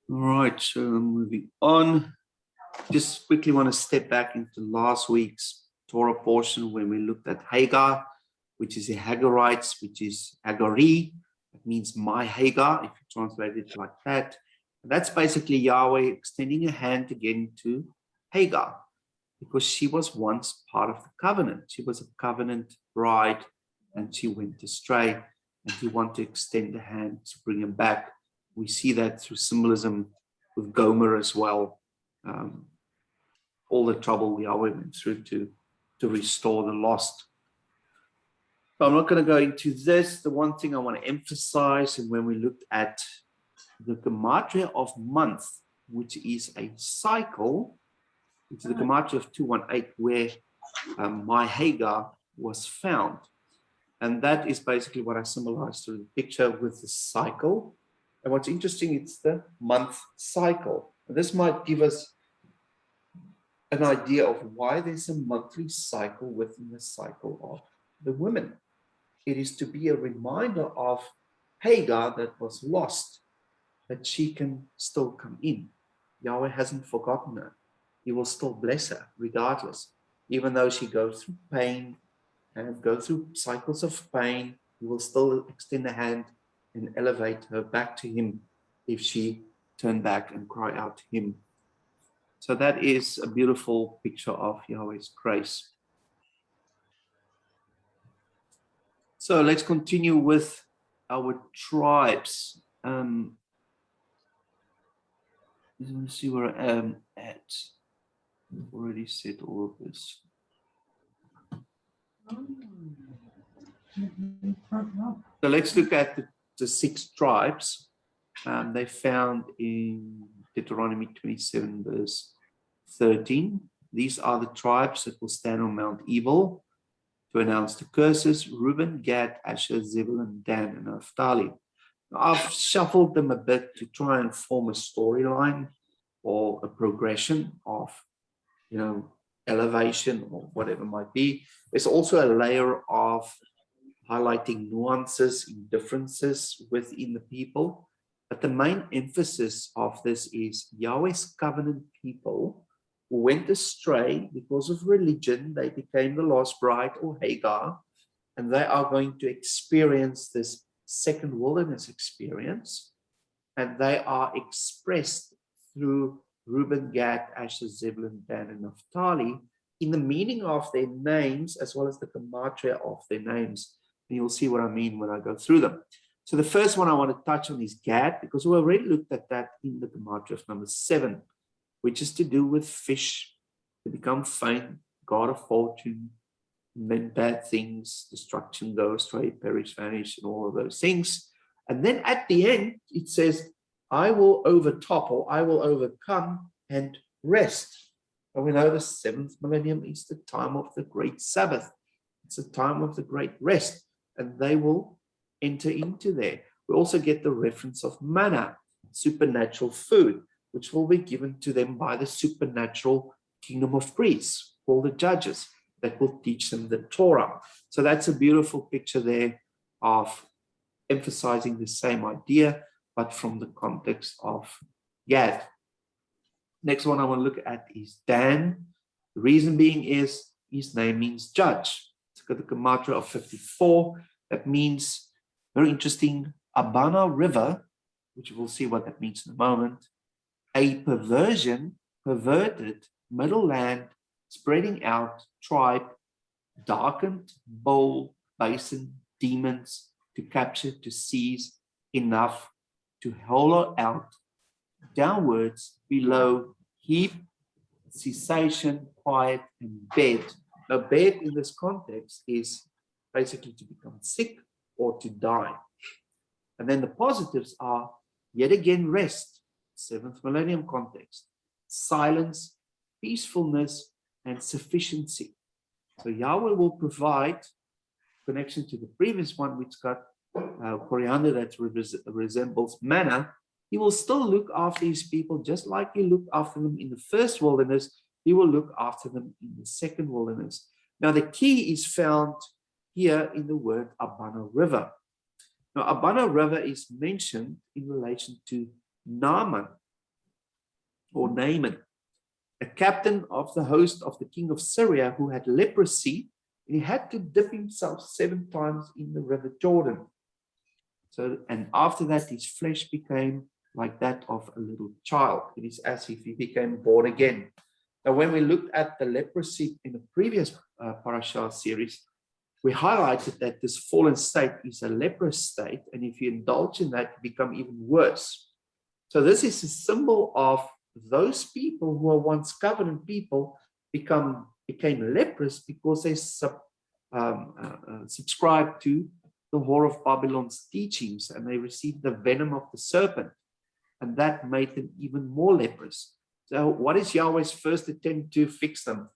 All right, so moving on. Just quickly want to step back into last week's Torah portion when we looked at Hagar, which is the Hagarites, which is Hagari. It means my Hagar, if you translate it like that. And that's basically Yahweh extending a hand again to Hagar, because she was once part of the covenant. She was a covenant bride and she went astray, and he wanted to extend a hand to bring him back. We see that through symbolism with Gomer as well. All the trouble Yahweh went through to restore the lost. So I'm not going to go into this. The one thing I want to emphasize, and when we looked at the gematria of month, which is a cycle, it's the gematria of 218, where my Hagar was found. And that is basically what I symbolized through the picture with the cycle. And what's interesting, it's the month cycle. And this might give us an idea of why there's a monthly cycle within the cycle of the women. It is to be a reminder of Hagar that was lost, that she can still come in. Yahweh hasn't forgotten her. He will still bless her regardless. Even though she goes through pain and goes through cycles of pain, he will still extend a hand and elevate her back to him if she turned back and cry out to him. So that is a beautiful picture of Yahweh's grace. So let's continue with our tribes. Let's see where I am at. I've already said all of this. So let's look at the 6 tribes. They found in Deuteronomy 27 verse 13. These are the tribes that will stand on Mount Ebal to announce the curses: Reuben, Gad, Asher, Zebulun, Dan, and Naphtali. Now, I've shuffled them a bit to try and form a storyline or a progression of, elevation or whatever it might be. There's also a layer of highlighting nuances and differences within the people. But the main emphasis of this is Yahweh's covenant people who went astray because of religion. They became the lost bride or Hagar, and they are going to experience this second wilderness experience. And they are expressed through Reuben, Gad, Asher, Zebulun, Dan, and Naphtali in the meaning of their names as well as the gematria of their names. And you'll see what I mean when I go through them. So the first one I want to touch on is Gad, because we already looked at that in the gematria of number 7, which is to do with fish, to become faint, god of fortune, then bad things, destruction, go astray, perish, vanish, and all of those things. And then at the end, it says, I will overtop, or I will overcome and rest. And we know the 7th millennium is the time of the great Sabbath. It's the time of the great rest, and they will enter into there. We also get the reference of manna, supernatural food, which will be given to them by the supernatural kingdom of priests, called the judges, that will teach them the Torah. So that's a beautiful picture there of emphasizing the same idea, but from the context of Gad. Next one I want to look at is Dan. The reason being is his name means judge. Let's look at the gematria of 54. That means, very interesting, Abana River, which we'll see what that means in a moment. A perversion, perverted, middle land, spreading out, tribe, darkened, bowl, basin, demons, to capture, to seize, enough, to hollow out, downwards, below, heap, cessation, quiet, and bed. Now, bed in this context is basically to become sick or to die. And then the positives are, yet again, rest, 7th millennium context, silence, peacefulness, and sufficiency. So Yahweh will provide, connection to the previous one, which got coriander that resembles manna. He will still look after his people just like he looked after them in the first wilderness. He will look after them in the second wilderness. Now, the key is found here in the word Abana River. Now, Abana River is mentioned in relation to Naaman, or Naaman, a captain of the host of the king of Syria who had leprosy, and he had to dip himself 7 times in the river Jordan. So, and after that, his flesh became like that of a little child. It is as if he became born again. Now, when we looked at the leprosy in the previous Parashah series, we highlighted that this fallen state is a leprous state, and if you indulge in that, you become even worse. So this is a symbol of those people who are once covenant people became leprous because they subscribed to the whore of Babylon's teachings, and they received the venom of the serpent, and that made them even more leprous. So what is Yahweh's first attempt to fix them?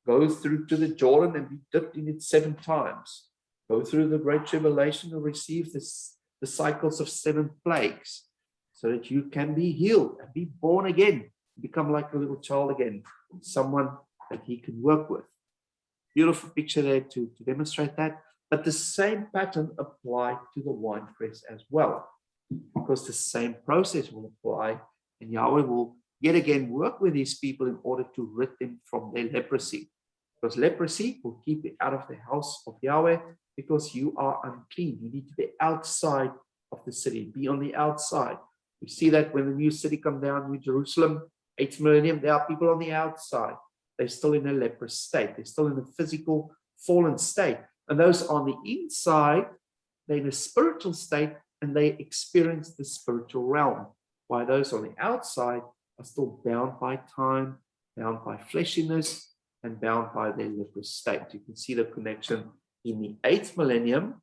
Go through to the Jordan and be dipped in it 7 times. Go through the great tribulation and receive the cycles of 7 plagues, so that you can be healed and be born again, become like a little child again, someone that he can work with. Beautiful picture there to demonstrate that. But the same pattern applied to the winepress as well, because the same process will apply, and Yahweh will yet again work with these people in order to rid them from their leprosy. Because leprosy will keep you out of the house of Yahweh, because you are unclean. You need to be outside of the city, be on the outside. We see that when the new city comes down, New Jerusalem, 8th millennium, there are people on the outside. They're still in a leprous state. They're still in a physical fallen state. And those on the inside, they're in a spiritual state, and they experience the spiritual realm. While those on the outside are still bound by time, bound by fleshiness, and bound by their leprous state. You can see the connection in the 8th millennium.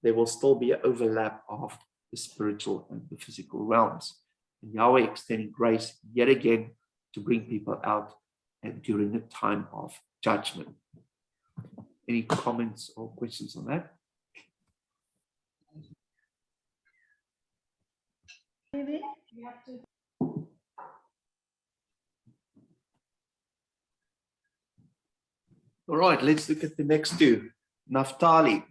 There will still be an overlap of the spiritual and the physical realms. And Yahweh extending grace yet again to bring people out and during the time of judgment. Any comments or questions on that? All right, let's look at the next 2. Naphtali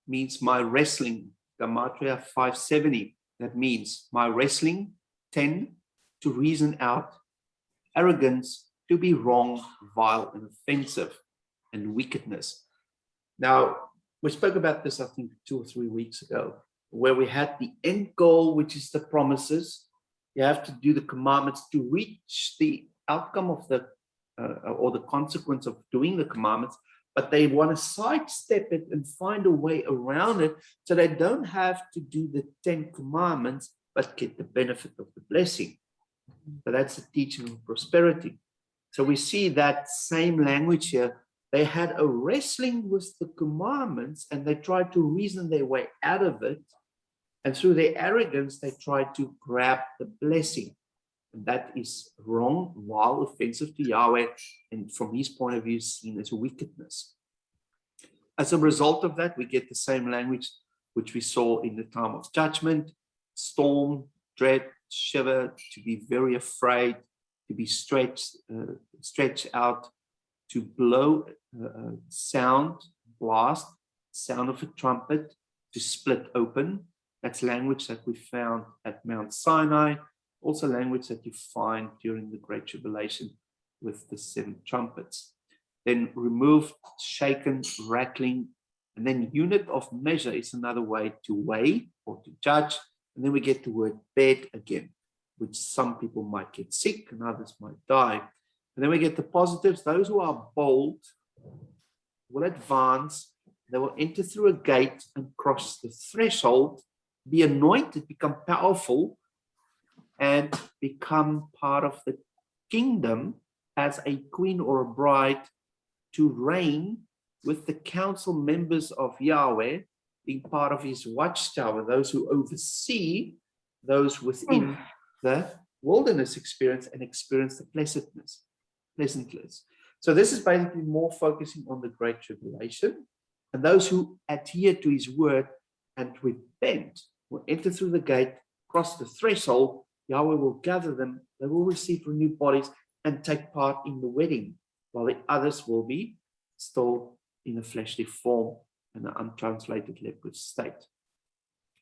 means my wrestling, Gematria 570. That means my wrestling, 10, to reason out, arrogance, to be wrong, vile, and offensive, and wickedness. Now, we spoke about this, I think, 2 or 3 weeks ago, where we had the end goal, which is the promises. You have to do the commandments to reach the outcome of the or the consequence of doing the commandments, but they want to sidestep it and find a way around it, so they don't have to do the 10 commandments, but get the benefit of the blessing. So that's the teaching of prosperity. So we see that same language here. They had a wrestling with the commandments, and they tried to reason their way out of it. And through their arrogance, they tried to grab the blessing. And that is wrong, vile, offensive to Yahweh, and from his point of view, seen as wickedness. As a result of that, we get the same language which we saw in the time of judgment: storm, dread, shiver, to be very afraid, to be stretched out, to blow sound, blast, sound of a trumpet, to split open. That's language that we found at Mount Sinai, also language that you find during the Great Tribulation with the 7 trumpets. Then removed, shaken, rattling, and then unit of measure is another way to weigh or to judge. And then we get the word bed again, which some people might get sick and others might die. And then we get the positives. Those who are bold will advance. They will enter through a gate and cross the threshold, be anointed, become powerful, and become part of the kingdom as a queen or a bride, to reign with the council members of Yahweh, being part of his watchtower, those who oversee those within the wilderness experience and experience the pleasantness. So this is basically more focusing on the Great Tribulation, and those who adhere to his word and repent will enter through the gate, cross the threshold. Yahweh will gather them, they will receive renewed bodies and take part in the wedding, while the others will be still in a fleshly form and an untranslated leprous state.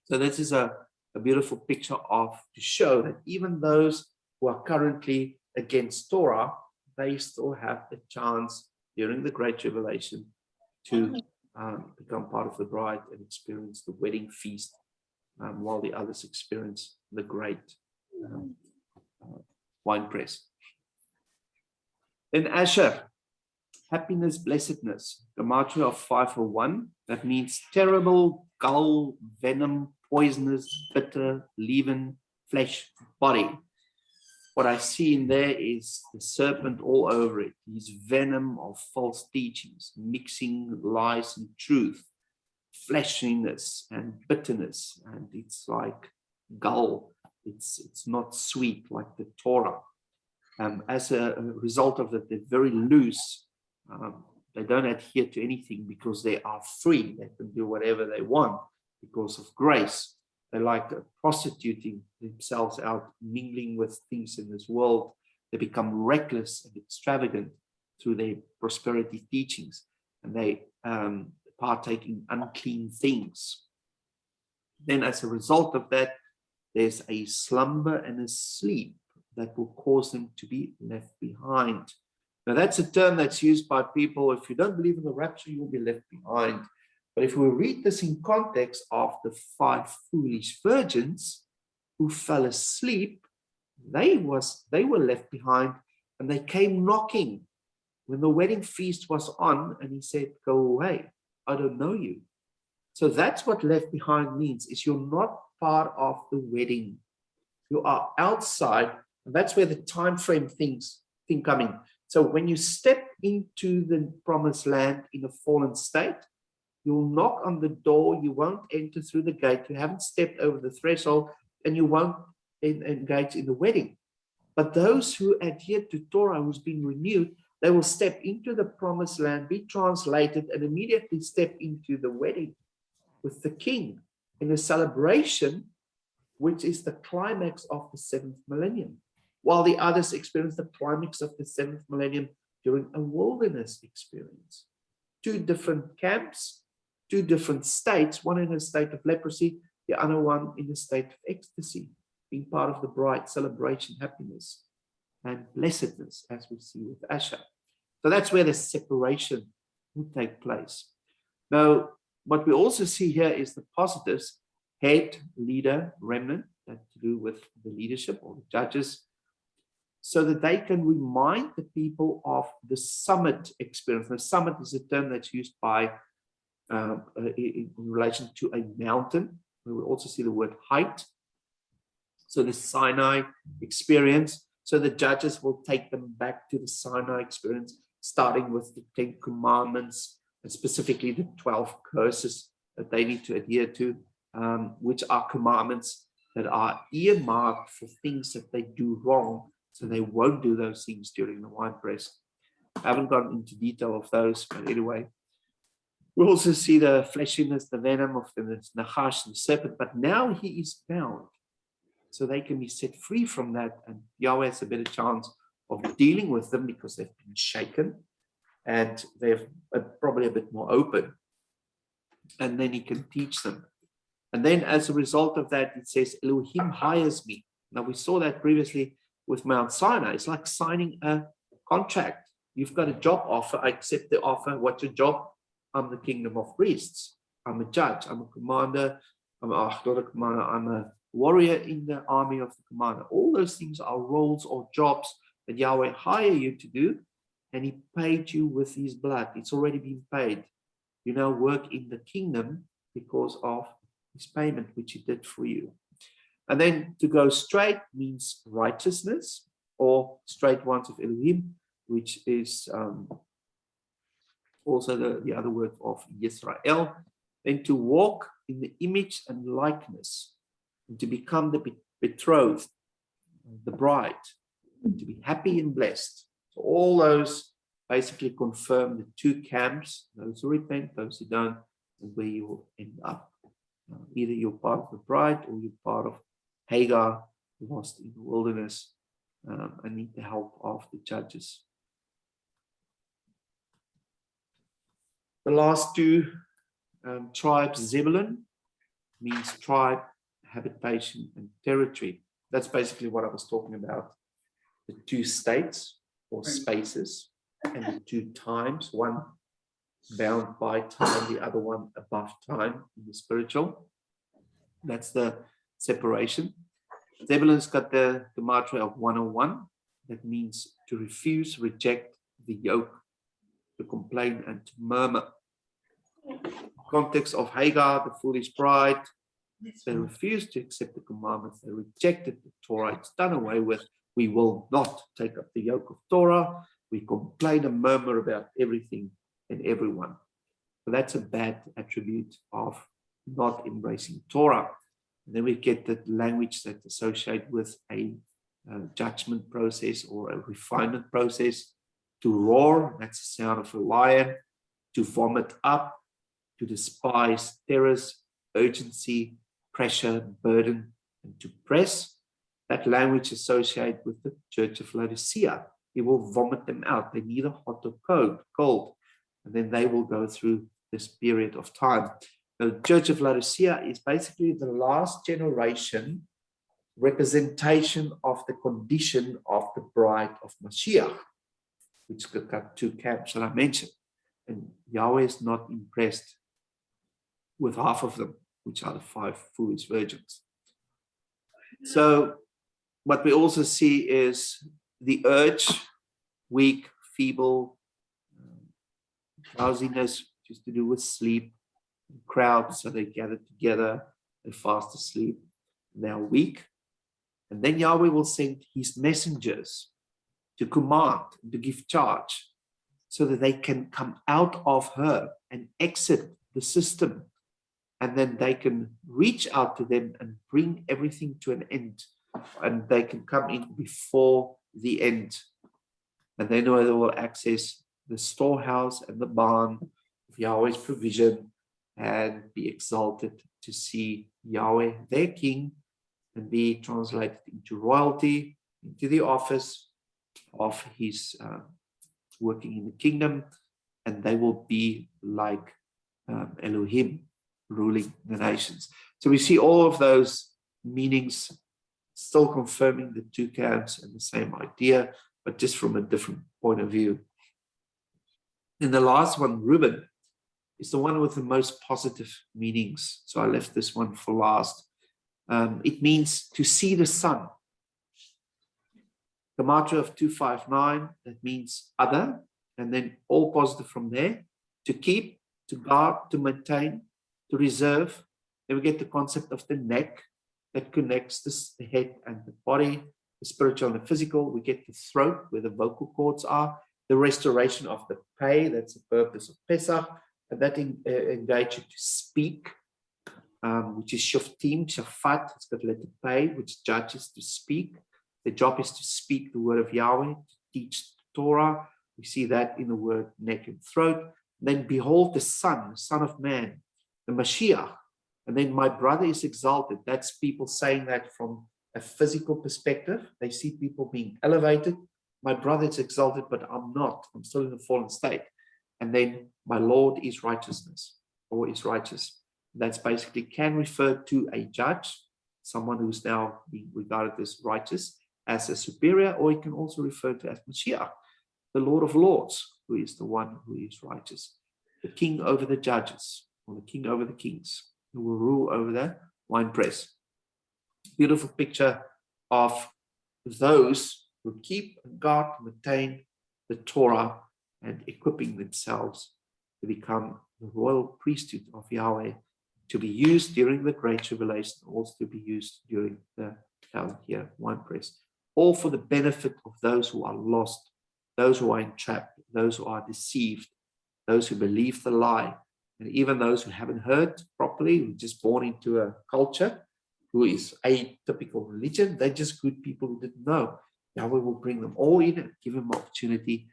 So this is a beautiful picture to show that even those who are currently against Torah, they still have a chance during the Great Tribulation to become part of the bride and experience the wedding feast, while the others experience the great winepress. Then Asher, happiness, blessedness. Gematria of 501. That means terrible, gall, venom, poisonous, bitter, leaven, flesh, body. What I see in there is the serpent all over it. His venom of false teachings, mixing lies and truth, fleshiness and bitterness, and it's like gall. It's not sweet like the Torah. As a result of that, they're very loose. They don't adhere to anything because they are free. They can do whatever they want because of grace. They like prostituting themselves out, mingling with things in this world. They become reckless and extravagant through their prosperity teachings, and they partake in unclean things. Then as a result of that, there's a slumber and a sleep that will cause them to be left behind. Now that's a term that's used by people. If you don't believe in the rapture, you'll be left behind. But if we read this in context of the 5 foolish virgins who fell asleep, they were left behind, and they came knocking when the wedding feast was on, and he said, "Go away, I don't know you." So that's what left behind means, is you're not part of the wedding. You are outside, and that's where the time frame thing come in. So when you step into the promised land in a fallen state, you'll knock on the door, you won't enter through the gate, you haven't stepped over the threshold, and you won't engage in the wedding. But those who adhere to Torah, who's been renewed, they will step into the promised land, be translated, and immediately step into the wedding with the king in a celebration, which is the climax of the 7th millennium, while the others experience the climax of the 7th millennium during a wilderness experience. 2 different camps, 2 different states, one in a state of leprosy, the other one in a state of ecstasy, being part of the bride celebration, happiness, and blessedness, as we see with Asher. So that's where the separation will take place. Now, what we also see here is the positives: head, leader, remnant, that to do with the leadership or the judges, so that they can remind the people of the summit experience. The summit is a term that's used by in relation to a mountain. We will also see the word height. So the Sinai experience. So the judges will take them back to the Sinai experience, starting with the 10 commandments, and specifically the 12 curses that they need to adhere to, which are commandments that are earmarked for things that they do wrong, so they won't do those things during the winepress. I haven't gone into detail of those, but anyway. We also see the fleshiness, the venom of the Nachash and the serpent, but now he is bound. So they can be set free from that, and Yahweh has a better chance of dealing with them because they've been shaken and they're probably a bit more open. And then he can teach them. And then as a result of that, it says, Elohim hires me. Now we saw that previously with Mount Sinai. It's like signing a contract. You've got a job offer. I accept the offer. What's your job? I'm the kingdom of priests. I'm a judge. I'm a commander. I'm not a commander. I'm a warrior in the army of the commander. All those things are roles or jobs that Yahweh hired you to do, and he paid you with his blood. It's already been paid. You now work in the kingdom because of his payment, which he did for you. And then to go straight means righteousness, or straight ones of Elohim, which is also the other word of Yisrael. Then to walk in the image and likeness, and to become the betrothed, the bride, and to be happy and blessed. So all those basically confirm the 2 camps, those who repent, those who don't, and where you will end up. Either you're part of the bride or you're part of Hagar, lost in the wilderness, and need the help of the judges. The last 2 tribes, Zebulun, means tribe, habitation, and territory. That's basically what I was talking about. The 2 states or spaces and the 2 times, one bound by time, the other one above time in the spiritual. That's the separation. Zebulun's got the gematria of 101. That means to refuse, reject the yoke. to complain and to murmur. Context of Hagar, the foolish bride. They refused to accept the commandments. They rejected the Torah. It's done away with. We will not take up the yoke of Torah. We complain and murmur about everything and everyone. So that's a bad attribute of not embracing Torah. And then we get the language that's associated with a judgment process or a refinement process. To roar, that's the sound of a lion. To vomit up, to despise terrors, urgency, pressure, burden, and to press. That language associated with the church of Laodicea. He will vomit them out. They're neither hot or cold. And then they will go through this period of time. The church of Laodicea is basically the last generation representation of the condition of the bride of Mashiach, which could cut two camps that I mentioned. And Yahweh is not impressed with half of them, which are the 5 foolish virgins. So what we also see is the urge, weak, feeble, drowsiness, which is to do with sleep, crowds, so they gather together, they fast asleep, they are weak. And then Yahweh will send his messengers to command, to give charge, so that they can come out of her and exit the system. And then they can reach out to them and bring everything to an end. And they can come in before the end. And then they will access the storehouse and the barn of Yahweh's provision and be exalted to see Yahweh, their king, and be translated into royalty, into the office of his working in the kingdom. And they will be like Elohim, ruling the nations. So we see all of those meanings still confirming the 2 camps and the same idea, but just from a different point of view. And the last one, Reuben, is the one with the most positive meanings. So I left this one for last. It means to see the sun. The Gematria of 259, that means other, and then all positive from there. To keep, to guard, to maintain, to reserve. Then we get the concept of the neck that connects the head and the body, the spiritual and the physical. We get the throat where the vocal cords are, the restoration of the pay, that's the purpose of Pesach, and that engages you to speak, which is shoftim, shafat, it's got letter pay, which judges to speak. The job is to speak the word of Yahweh, to teach Torah. We see that in the word neck and throat. Then behold the Son of Man, the Mashiach. And then my brother is exalted. That's people saying that from a physical perspective. They see people being elevated. My brother is exalted, but I'm not. I'm still in a fallen state. And then my Lord is righteousness, or is righteous. That's basically can refer to a judge, someone who's now being regarded as righteous, as a superior, or it can also refer to as Mashiach, the Lord of Lords, who is the one who is righteous, the king over the judges, or the king over the kings, who will rule over the winepress. Beautiful picture of those who keep and guard, maintain the Torah, and equipping themselves to become the royal priesthood of Yahweh, to be used during the Great Tribulation, also to be used during the here winepress, all for the benefit of those who are lost, those who are entrapped, those who are deceived, those who believe the lie, and even those who haven't heard properly, who are just born into a culture who is atypical religion. They're just good people who didn't know. Yahweh will bring them all in and give them opportunity,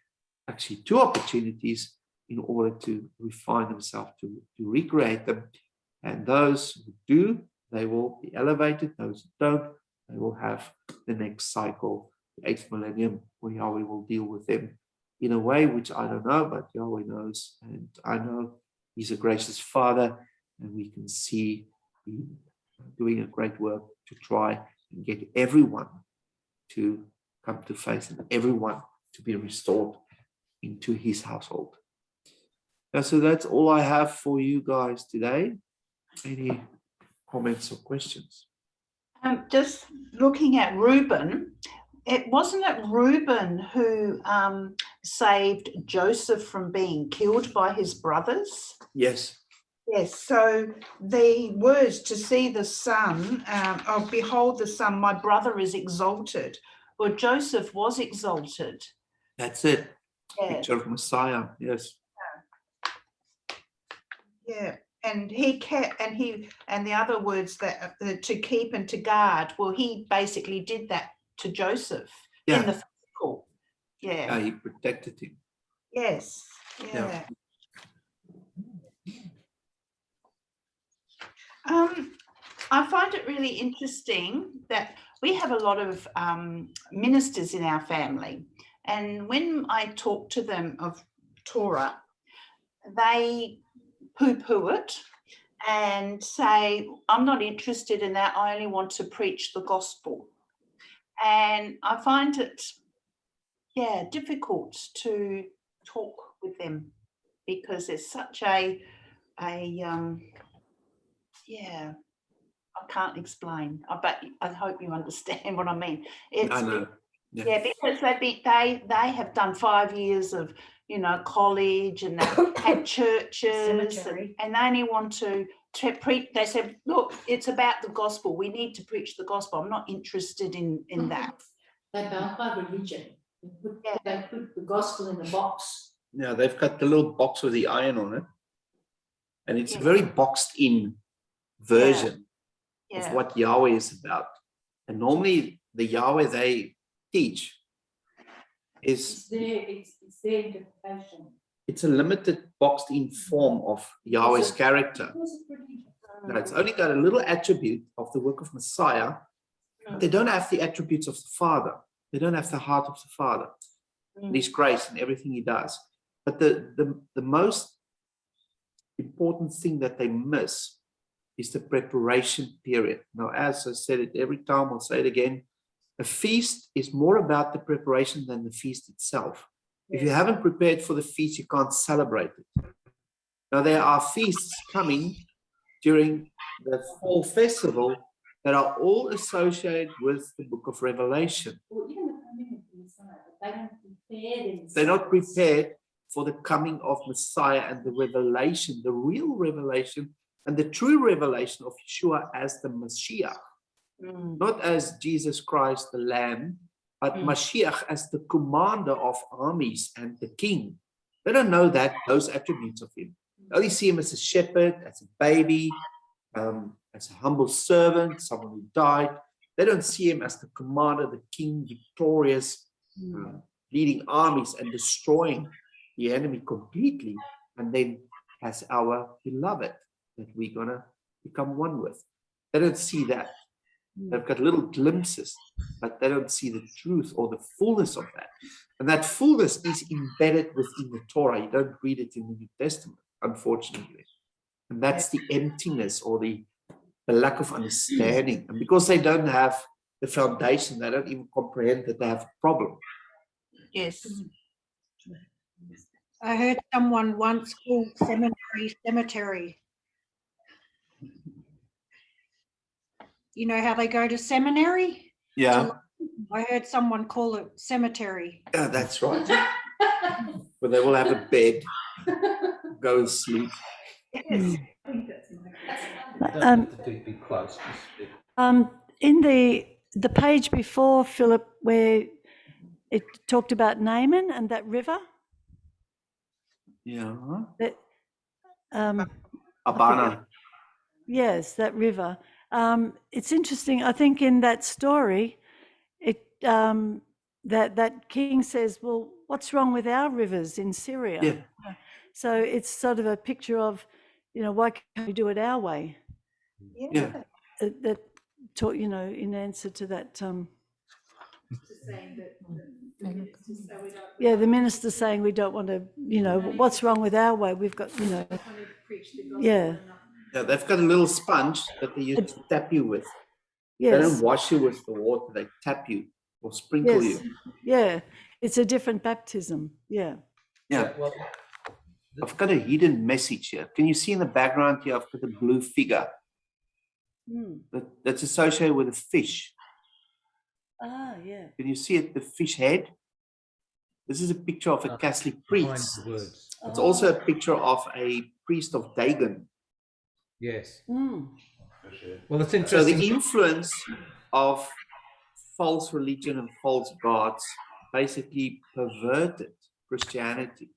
actually 2 opportunities, in order to refine themselves, to recreate them. And those who do, they will be elevated. Those who don't, they will have the next cycle, the 8th millennium, where Yahweh will deal with them in a way which I don't know, but Yahweh knows. And I know he's a gracious Father, and we can see him doing a great work to try and get everyone to come to faith and everyone to be restored into his household. And so that's all I have for you guys today. Any comments or questions? Just looking at Reuben, it wasn't it Reuben who saved Joseph from being killed by his brothers? Yes. Yes, so the words to see the son, behold the son, my brother is exalted. Well, Joseph was exalted. That's it. Yeah. Picture of Messiah. Yes. Yeah, and he kept, and the other words that to keep and to guard. Well, he basically did that to Joseph in the physical. Yeah. He protected him. Yes. Yeah. I find it really interesting that we have a lot of ministers in our family, and when I talk to them of Torah, they poo-poo it and say, I'm not interested in that, I only want to preach the gospel. And I find it, difficult to talk with them because there's such I can't explain, but I hope you understand what I mean. It's because they have done 5 years of college, and they've had churches, and they only want to preach. They said, look, it's about the gospel. We need to preach the gospel. I'm not interested in that. They're bound by religion. They put the gospel in a box. Yeah, they've got the little box with the iron on it, and it's a very boxed in version of what Yahweh is about. And normally the Yahweh they teach is it's their interpretation. It's a limited boxed in form of Yahweh's character. Now, it's only got a little attribute of the work of Messiah. But they don't have the attributes of the Father. They don't have the heart of the Father and his grace and everything he does. But the most important thing that they miss is the preparation period. Now, as I said it every time, I'll say it again, a feast is more about the preparation than the feast itself. If you haven't prepared for the feast, you can't celebrate it. Now, there are feasts coming during the fall festival that are all associated with the book of Revelation. Well, even the coming of the Messiah, but they don't prepare themselves. They're not prepared for the coming of Messiah and the revelation, the real revelation and the true revelation of Yeshua as the Mashiach. Not as Jesus Christ, the Lamb, but Mashiach as the commander of armies and the king. They don't know those attributes of him. They only see him as a shepherd, as a baby, as a humble servant, someone who died. They don't see him as the commander, the king, victorious, leading armies and destroying the enemy completely, and then as our beloved that we're going to become one with. They don't see that. They've got little glimpses, but they don't see the truth or the fullness of that. And that fullness is embedded within the Torah. You don't read it in the New Testament, unfortunately. And that's the emptiness or the lack of understanding. And because they don't have the foundation, they don't even comprehend that they have a problem. Yes. I heard someone once call cemetery. You know how they go to seminary? Yeah. I heard someone call it cemetery. Yeah, that's right. But they will have a bed, go and sleep. Yes. In the page before, Philip, where it talked about Naaman and that river. Yeah. That, Abana. Yes, that river. It's interesting. I think in that story, that king says, "Well, what's wrong with our rivers in Syria?" Yeah. So it's sort of a picture of, why can't we do it our way? Yeah. That taught, in answer to that. The minister saying we don't want to, what's wrong with our way? We've got, Yeah, they've got a little sponge that they use to tap you with. Yes. They don't wash you with the water, they tap you or sprinkle you. Yeah, it's a different baptism. Yeah. Yeah. Well, I've got a hidden message here. Can you see in the background here, I've got a blue figure that's associated with a fish. Ah, yeah. Can you see it, the fish head? This is a picture of a Catholic Behind priest. the words. It's also a picture of a priest of Dagon. Yes. Mm. Well, it's So interesting. the influence of false religion and false gods basically perverted Christianity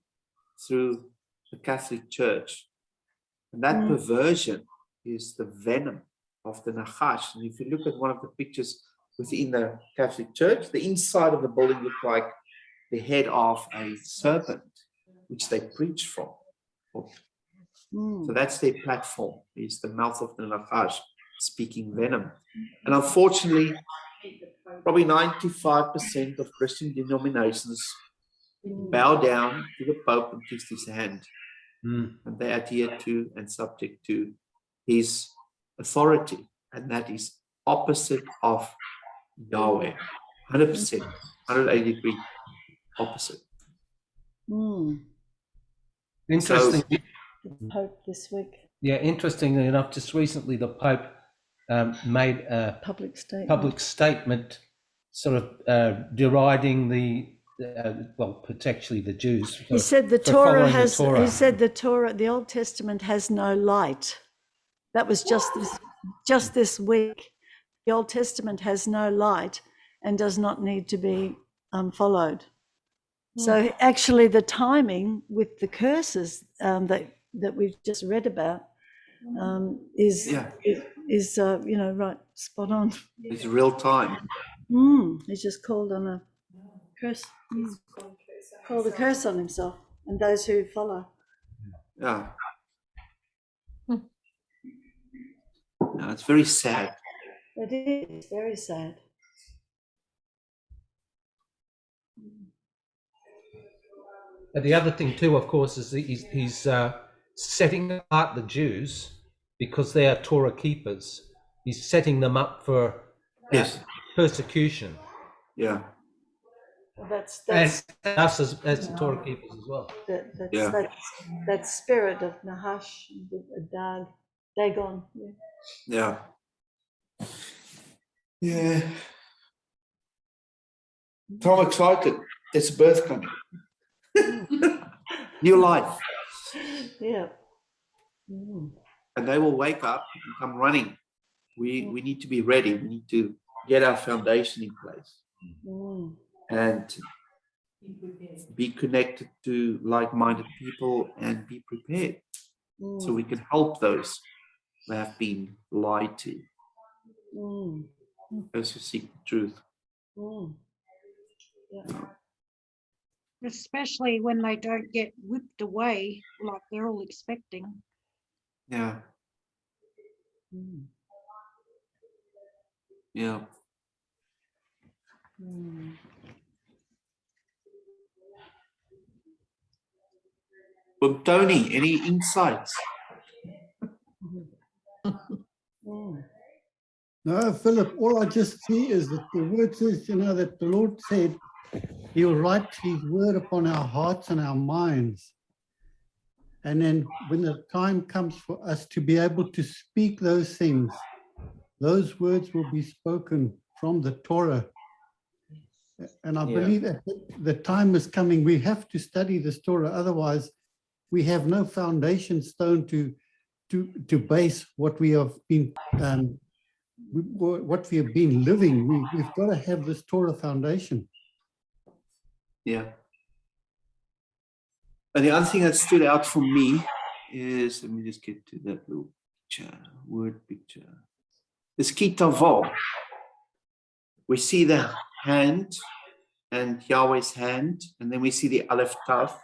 through the Catholic Church. And that perversion is the venom of the Nachash. And if you look at one of the pictures within the Catholic Church, the inside of the building looked like the head of a serpent, which they preach from. So that's their platform, is the mouth of the Nachash speaking venom. And unfortunately, probably 95% of Christian denominations bow down to the Pope and kiss his hand. And they adhere to and subject to his authority. And that is opposite of Yahweh. 100%, 180-degree opposite. Interesting. So, Pope this week. Yeah, interestingly enough, just recently the Pope made a Public statement. sort of deriding the, well, particularly the Jews. He said the for Torah following the has. Torah. He said the Old Testament has no light. That was just this week. The Old Testament has no light and does not need to be followed. So actually, the timing with the curses that we've just read about is you know, right, spot on. it's real time. He's just called on a curse. Called a curse on himself and those who follow. Yeah. No, it's very sad. It is very sad. But the other thing too, of course, is he's setting apart the Jews because they are Torah keepers. He's setting them up for persecution. Yeah. Well, that's And us as the Torah keepers as well. that spirit of Nahash, Dagon. Yeah. Yeah. So I'm excited. It's birth coming. New life. Yeah. And they will wake up and come running. We need to be ready. We need to get our foundation in place. And be connected to like-minded people and be prepared. So we can help those who have been lied to. Those who seek the truth. Especially when they don't get whipped away like they're all expecting. Yeah. Yeah. Well, Tony, any insights? No, Philip, all I just see is that the word says, you know, that the Lord said he will write his word upon our hearts and our minds. And then when the time comes for us to be able to speak those things, those words will be spoken from the Torah. And I believe that the time is coming. We have to study this Torah. Otherwise, we have no foundation stone to base what we have been living. We've got to have this Torah foundation. Yeah. And the other thing that stood out for me is, let me just get to that little picture, word picture. This Ki Tavo. We see the hand and Yahweh's hand, and then we see the Aleph Tav,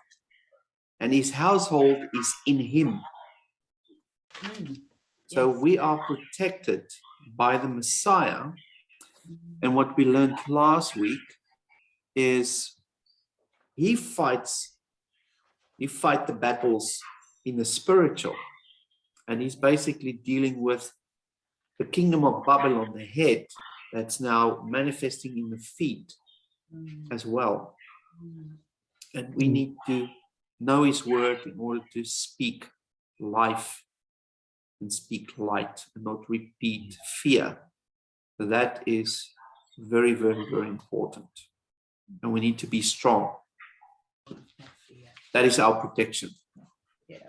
and his household is in him. So we are protected by the Messiah. And what we learned last week is he fight the battles in the spiritual, and he's basically dealing with the kingdom of Babylon, the head, that's now manifesting in the feet as well. And we need to know his word in order to speak life and speak light and not repeat fear. That is Very, very, very important. And we need to be strong. That is our protection. Yeah.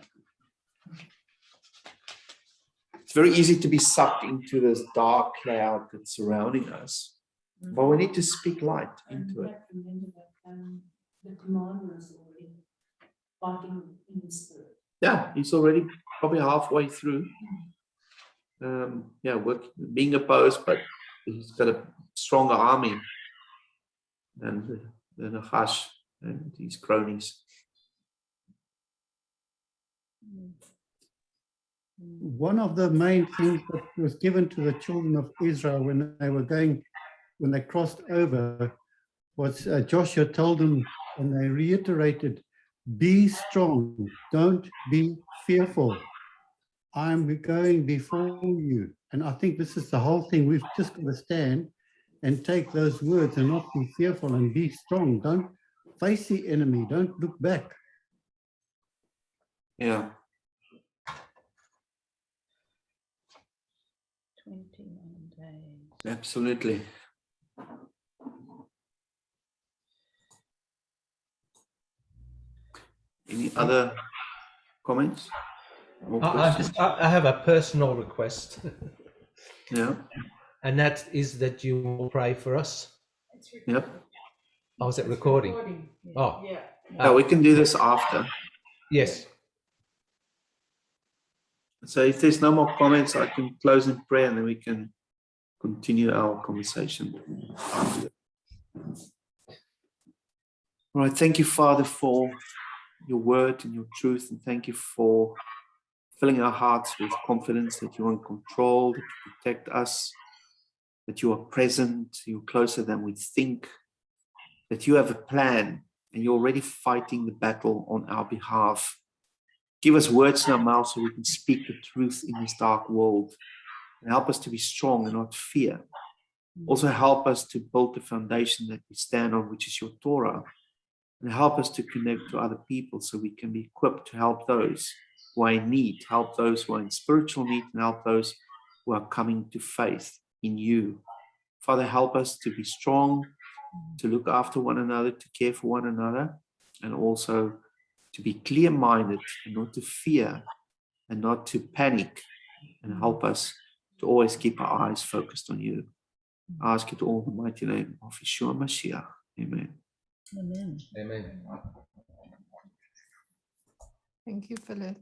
It's very easy to be sucked into this dark cloud that's surrounding us. But we need to speak light into it. Remember that the commander is already fighting in the spirit. Yeah, he's already probably halfway through. Being opposed, but he's got a stronger army than Nahash and his cronies. One of the main things that was given to the children of Israel when they crossed over, was Joshua told them, and they reiterated, be strong, don't be fearful. I'm going before you. And I think this is the whole thing. We've just got to stand and take those words and not be fearful and be strong. Don't face the enemy. Don't look back. Yeah. 21 days. Absolutely. Any other comments? More questions? I have a personal request, Yeah. and that is that you will pray for us. Yep. Oh, is it recording? Oh, Yeah. Yeah, we can do this after. yes. So if there's no more comments, I can close in prayer and then we can continue our conversation. All right. Thank you, Father, for your word and your truth. And thank you for filling our hearts with confidence that you're in control, that you protect us, that you are present, you're closer than we think, that you have a plan and you're already fighting the battle on our behalf. Give us words in our mouth so we can speak the truth in this dark world, and help us to be strong and not fear. Also help us to build the foundation that we stand on, which is your Torah, and help us to connect to other people so we can be equipped to help those who are in need, help those who are in spiritual need, and help those who are coming to faith in you. Father, help us to be strong, to look after one another, to care for one another, and also to be clear-minded and not to fear and not to panic, and help us to always keep our eyes focused on you. I ask it all in the mighty name of Yeshua Mashiach. Amen. Amen. Amen. Thank you, Philip.